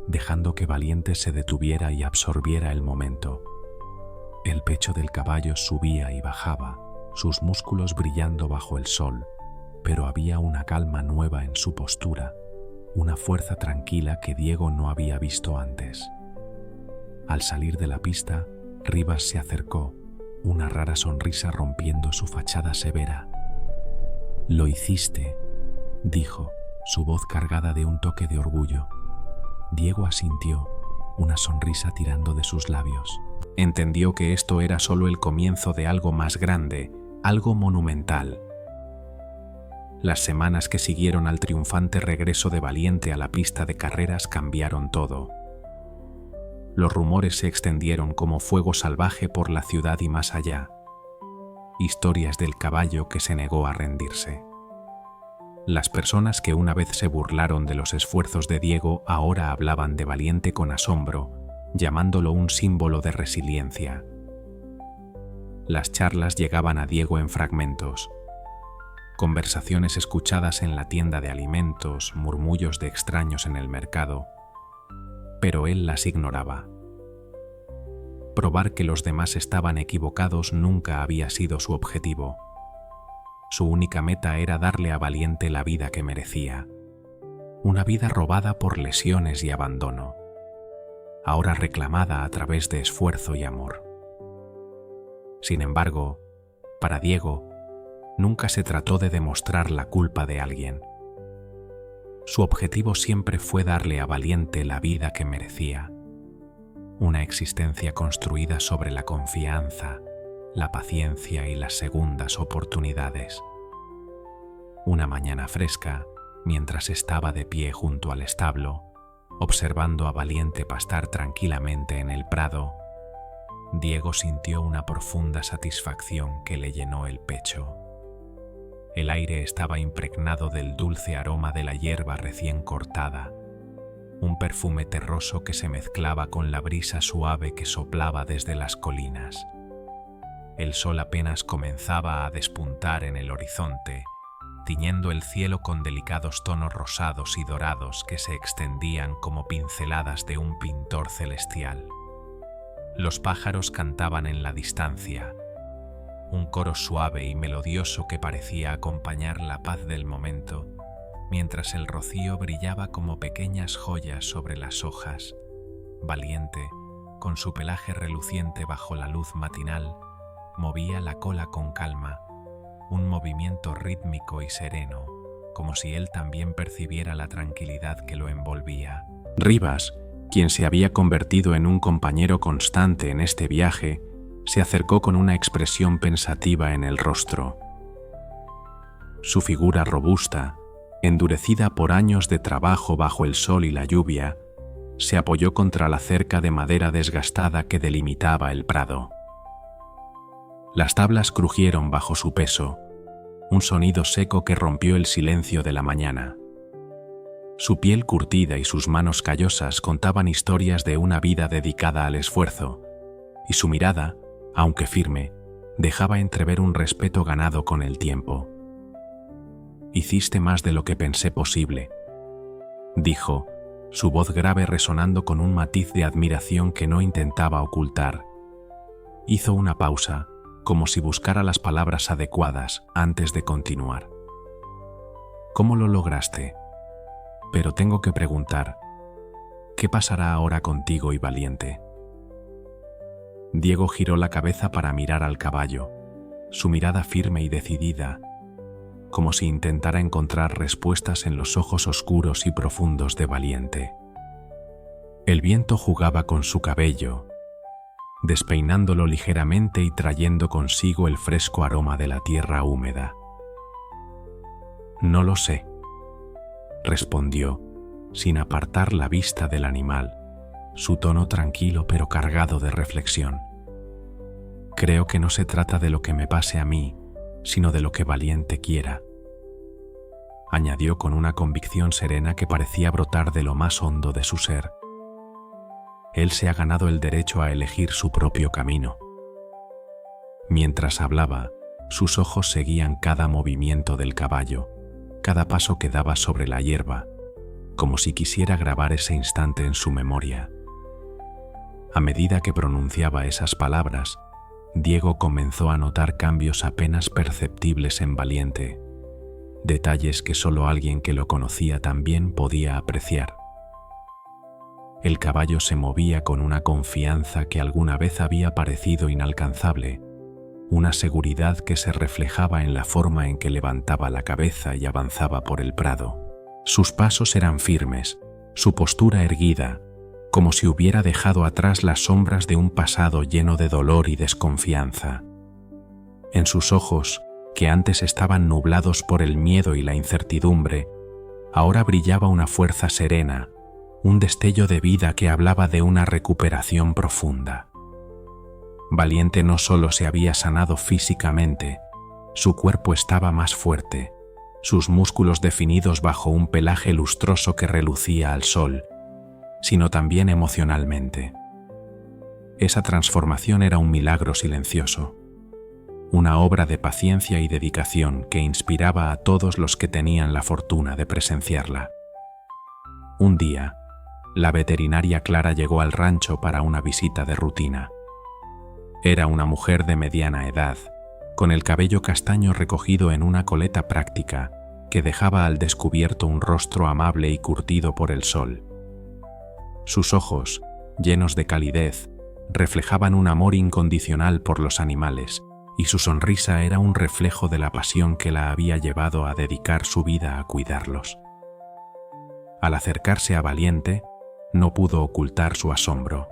Speaker 1: dejando que Valiente se detuviera y absorbiera el momento. El pecho del caballo subía y bajaba, sus músculos brillando bajo el sol, pero había una calma nueva en su postura, una fuerza tranquila que Diego no había visto antes. Al salir de la pista, Rivas se acercó, una rara sonrisa rompiendo su fachada severa. «Lo hiciste», dijo, su voz cargada de un toque de orgullo. Diego asintió, una sonrisa tirando de sus labios. Entendió que esto era solo el comienzo de algo más grande, algo monumental. Las semanas que siguieron al triunfante regreso de Valiente a la pista de carreras cambiaron todo. Los rumores se extendieron como fuego salvaje por la ciudad y más allá. Historias del caballo que se negó a rendirse. Las personas que una vez se burlaron de los esfuerzos de Diego ahora hablaban de Valiente con asombro, llamándolo un símbolo de resiliencia. Las charlas llegaban a Diego en fragmentos. Conversaciones escuchadas en la tienda de alimentos, murmullos de extraños en el mercado, pero él las ignoraba. Probar que los demás estaban equivocados nunca había sido su objetivo. Su única meta era darle a Valiente la vida que merecía. Una vida robada por lesiones y abandono, ahora reclamada a través de esfuerzo y amor. Sin embargo, para Diego, nunca se trató de demostrar la culpa de alguien. Su objetivo siempre fue darle a Valiente la vida que merecía. Una existencia construida sobre la confianza, la paciencia y las segundas oportunidades. Una mañana fresca, mientras estaba de pie junto al establo, observando a Valiente pastar tranquilamente en el prado, Diego sintió una profunda satisfacción que le llenó el pecho. El aire estaba impregnado del dulce aroma de la hierba recién cortada, un perfume terroso que se mezclaba con la brisa suave que soplaba desde las colinas. El sol apenas comenzaba a despuntar en el horizonte, tiñendo el cielo con delicados tonos rosados y dorados que se extendían como pinceladas de un pintor celestial. Los pájaros cantaban en la distancia, un coro suave y melodioso que parecía acompañar la paz del momento, mientras el rocío brillaba como pequeñas joyas sobre las hojas. Valiente, con su pelaje reluciente bajo la luz matinal, movía la cola con calma, un movimiento rítmico y sereno, como si él también percibiera la tranquilidad que lo envolvía. Rivas, quien se había convertido en un compañero constante en este viaje, se acercó con una expresión pensativa en el rostro. Su figura robusta, endurecida por años de trabajo bajo el sol y la lluvia, se apoyó contra la cerca de madera desgastada que delimitaba el prado. Las tablas crujieron bajo su peso, un sonido seco que rompió el silencio de la mañana. Su piel curtida y sus manos callosas contaban historias de una vida dedicada al esfuerzo, y su mirada, aunque firme, dejaba entrever un respeto ganado con el tiempo. «Hiciste más de lo que pensé posible», dijo, su voz grave resonando con un matiz de admiración que no intentaba ocultar. Hizo una pausa, como si buscara las palabras adecuadas antes de continuar. «¿Cómo lo lograste? Pero tengo que preguntar, ¿qué pasará ahora contigo y Valiente?» Diego giró la cabeza para mirar al caballo, su mirada firme y decidida, como si intentara encontrar respuestas en los ojos oscuros y profundos de Valiente. El viento jugaba con su cabello, despeinándolo ligeramente y trayendo consigo el fresco aroma de la tierra húmeda. «No lo sé», respondió, sin apartar la vista del animal, su tono tranquilo pero cargado de reflexión. «Creo que no se trata de lo que me pase a mí, sino de lo que Valiente quiera», añadió con una convicción serena que parecía brotar de lo más hondo de su ser. Él se ha ganado el derecho a elegir su propio camino. Mientras hablaba, sus ojos seguían cada movimiento del caballo, cada paso que daba sobre la hierba, como si quisiera grabar ese instante en su memoria. A medida que pronunciaba esas palabras, Diego comenzó a notar cambios apenas perceptibles en Valiente, detalles que solo alguien que lo conocía también podía apreciar. El caballo se movía con una confianza que alguna vez había parecido inalcanzable, una seguridad que se reflejaba en la forma en que levantaba la cabeza y avanzaba por el prado. Sus pasos eran firmes, su postura erguida, como si hubiera dejado atrás las sombras de un pasado lleno de dolor y desconfianza. En sus ojos, que antes estaban nublados por el miedo y la incertidumbre, ahora brillaba una fuerza serena, un destello de vida que hablaba de una recuperación profunda. Valiente no solo se había sanado físicamente, su cuerpo estaba más fuerte, sus músculos definidos bajo un pelaje lustroso que relucía al sol, sino también emocionalmente. Esa transformación era un milagro silencioso. una obra de paciencia y dedicación que inspiraba a todos los que tenían la fortuna de presenciarla. Un día, la veterinaria Clara llegó al rancho para una visita de rutina. Era una mujer de mediana edad, con el cabello castaño recogido en una coleta práctica que dejaba al descubierto un rostro amable y curtido por el sol. Sus ojos, llenos de calidez, reflejaban un amor incondicional por los animales, y su sonrisa era un reflejo de la pasión que la había llevado a dedicar su vida a cuidarlos. Al acercarse a Valiente, no pudo ocultar su asombro.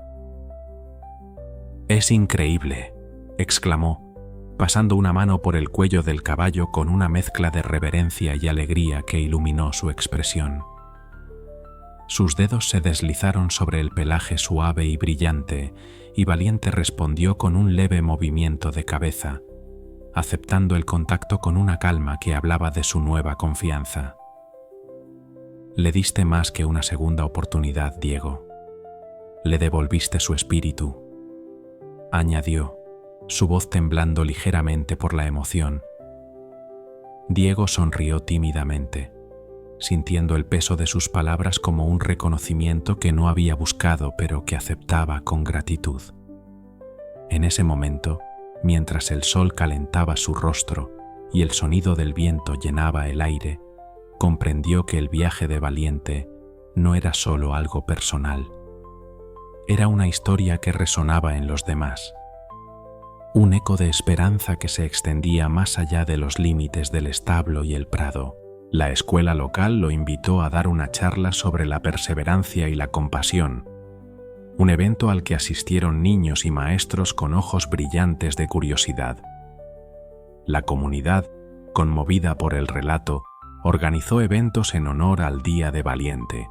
Speaker 1: «Es increíble», exclamó, pasando una mano por el cuello del caballo con una mezcla de reverencia y alegría que iluminó su expresión. Sus dedos se deslizaron sobre el pelaje suave y brillante, y Valiente respondió con un leve movimiento de cabeza, aceptando el contacto con una calma que hablaba de su nueva confianza. «Le diste más que una segunda oportunidad, Diego. Le devolviste su espíritu», añadió, su voz temblando ligeramente por la emoción. Diego sonrió tímidamente, sintiendo el peso de sus palabras como un reconocimiento que no había buscado pero que aceptaba con gratitud. En ese momento, mientras el sol calentaba su rostro y el sonido del viento llenaba el aire, comprendió que el viaje de Valiente no era solo algo personal. Era una historia que resonaba en los demás. Un eco de esperanza que se extendía más allá de los límites del establo y el prado. La escuela local lo invitó a dar una charla sobre la perseverancia y la compasión, un evento al que asistieron niños y maestros con ojos brillantes de curiosidad. La comunidad, conmovida por el relato, organizó eventos en honor al Día de Valiente,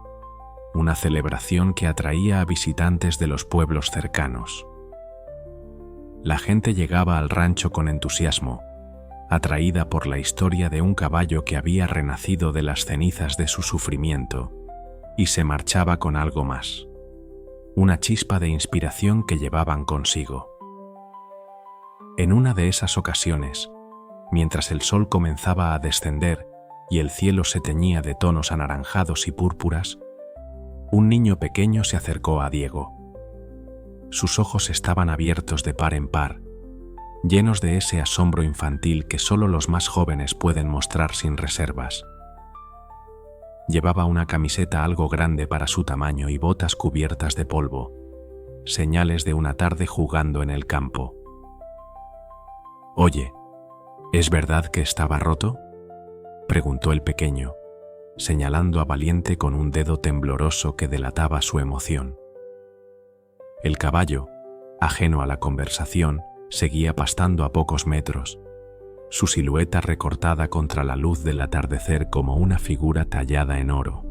Speaker 1: una celebración que atraía a visitantes de los pueblos cercanos. La gente llegaba al rancho con entusiasmo, atraída por la historia de un caballo que había renacido de las cenizas de su sufrimiento, y se marchaba con algo más, una chispa de inspiración que llevaban consigo. En una de esas ocasiones, mientras el sol comenzaba a descender y el cielo se teñía de tonos anaranjados y púrpuras, un niño pequeño se acercó a Diego. Sus ojos estaban abiertos de par en par, llenos de ese asombro infantil que solo los más jóvenes pueden mostrar sin reservas. Llevaba una camiseta algo grande para su tamaño y botas cubiertas de polvo, señales de una tarde jugando en el campo. «Oye, ¿es verdad que estaba roto?», preguntó el pequeño, señalando a Valiente con un dedo tembloroso que delataba su emoción. El caballo, ajeno a la conversación, seguía pastando a pocos metros, su silueta recortada contra la luz del atardecer como una figura tallada en oro.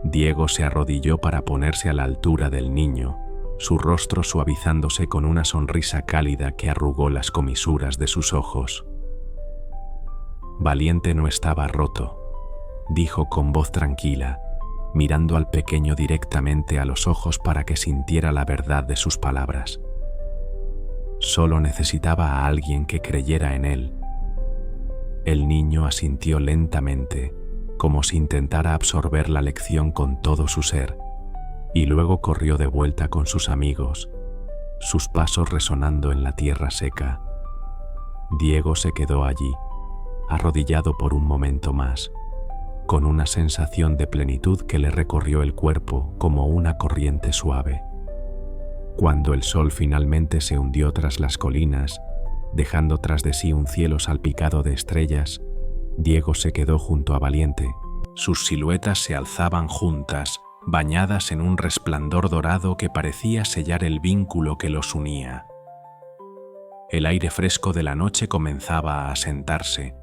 Speaker 1: Diego se arrodilló para ponerse a la altura del niño, su rostro suavizándose con una sonrisa cálida que arrugó las comisuras de sus ojos. «Valiente no estaba roto», dijo con voz tranquila, mirando al pequeño directamente a los ojos para que sintiera la verdad de sus palabras. Solo necesitaba a alguien que creyera en él. El niño asintió lentamente, como si intentara absorber la lección con todo su ser, y luego corrió de vuelta con sus amigos, sus pasos resonando en la tierra seca. Diego se quedó allí, arrodillado por un momento más, con una sensación de plenitud que le recorrió el cuerpo como una corriente suave. Cuando el sol finalmente se hundió tras las colinas, dejando tras de sí un cielo salpicado de estrellas, Diego se quedó junto a Valiente. Sus siluetas se alzaban juntas, bañadas en un resplandor dorado que parecía sellar el vínculo que los unía. El aire fresco de la noche comenzaba a asentarse,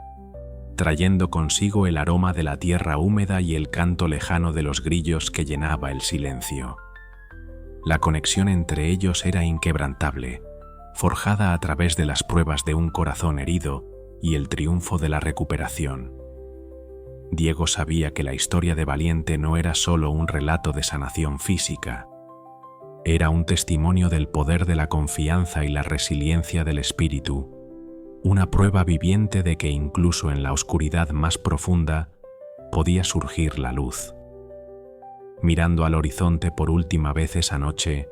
Speaker 1: trayendo consigo el aroma de la tierra húmeda y el canto lejano de los grillos que llenaba el silencio. La conexión entre ellos era inquebrantable, forjada a través de las pruebas de un corazón herido y el triunfo de la recuperación. Diego sabía que la historia de Valiente no era solo un relato de sanación física. Era un testimonio del poder de la confianza y la resiliencia del espíritu, una prueba viviente de que incluso en la oscuridad más profunda podía surgir la luz. Mirando al horizonte por última vez esa noche,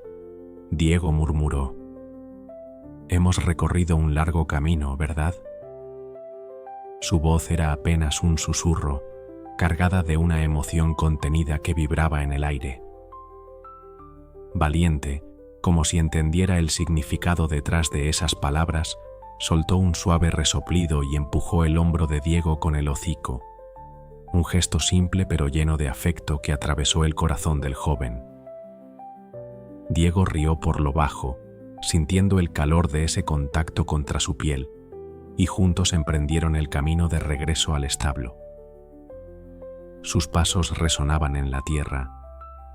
Speaker 1: Diego murmuró: «Hemos recorrido un largo camino, ¿verdad?». Su voz era apenas un susurro, cargada de una emoción contenida que vibraba en el aire. Valiente, como si entendiera el significado detrás de esas palabras, soltó un suave resoplido y empujó el hombro de Diego con el hocico, un gesto simple pero lleno de afecto que atravesó el corazón del joven. Diego rió por lo bajo, sintiendo el calor de ese contacto contra su piel, y juntos emprendieron el camino de regreso al establo. Sus pasos resonaban en la tierra,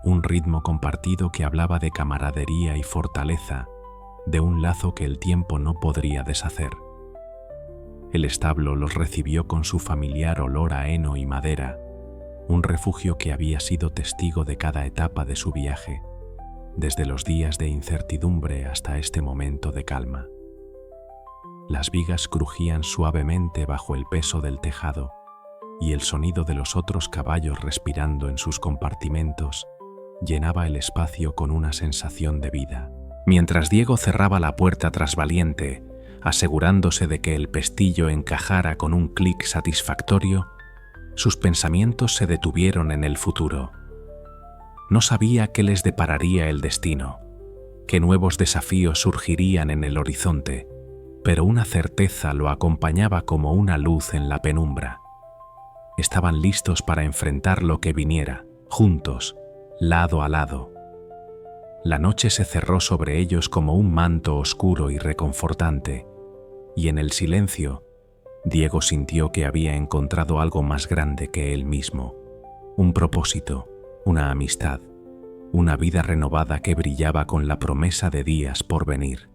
Speaker 1: un ritmo compartido que hablaba de camaradería y fortaleza, de un lazo que el tiempo no podría deshacer. El establo los recibió con su familiar olor a heno y madera, un refugio que había sido testigo de cada etapa de su viaje, desde los días de incertidumbre hasta este momento de calma. Las vigas crujían suavemente bajo el peso del tejado, y el sonido de los otros caballos respirando en sus compartimentos llenaba el espacio con una sensación de vida. Mientras Diego cerraba la puerta tras Valiente, asegurándose de que el pestillo encajara con un clic satisfactorio, sus pensamientos se detuvieron en el futuro. No sabía qué les depararía el destino, qué nuevos desafíos surgirían en el horizonte, pero una certeza lo acompañaba como una luz en la penumbra. Estaban listos para enfrentar lo que viniera, juntos, lado a lado. La noche se cerró sobre ellos como un manto oscuro y reconfortante, y en el silencio, Diego sintió que había encontrado algo más grande que él mismo, un propósito, una amistad, una vida renovada que brillaba con la promesa de días por venir.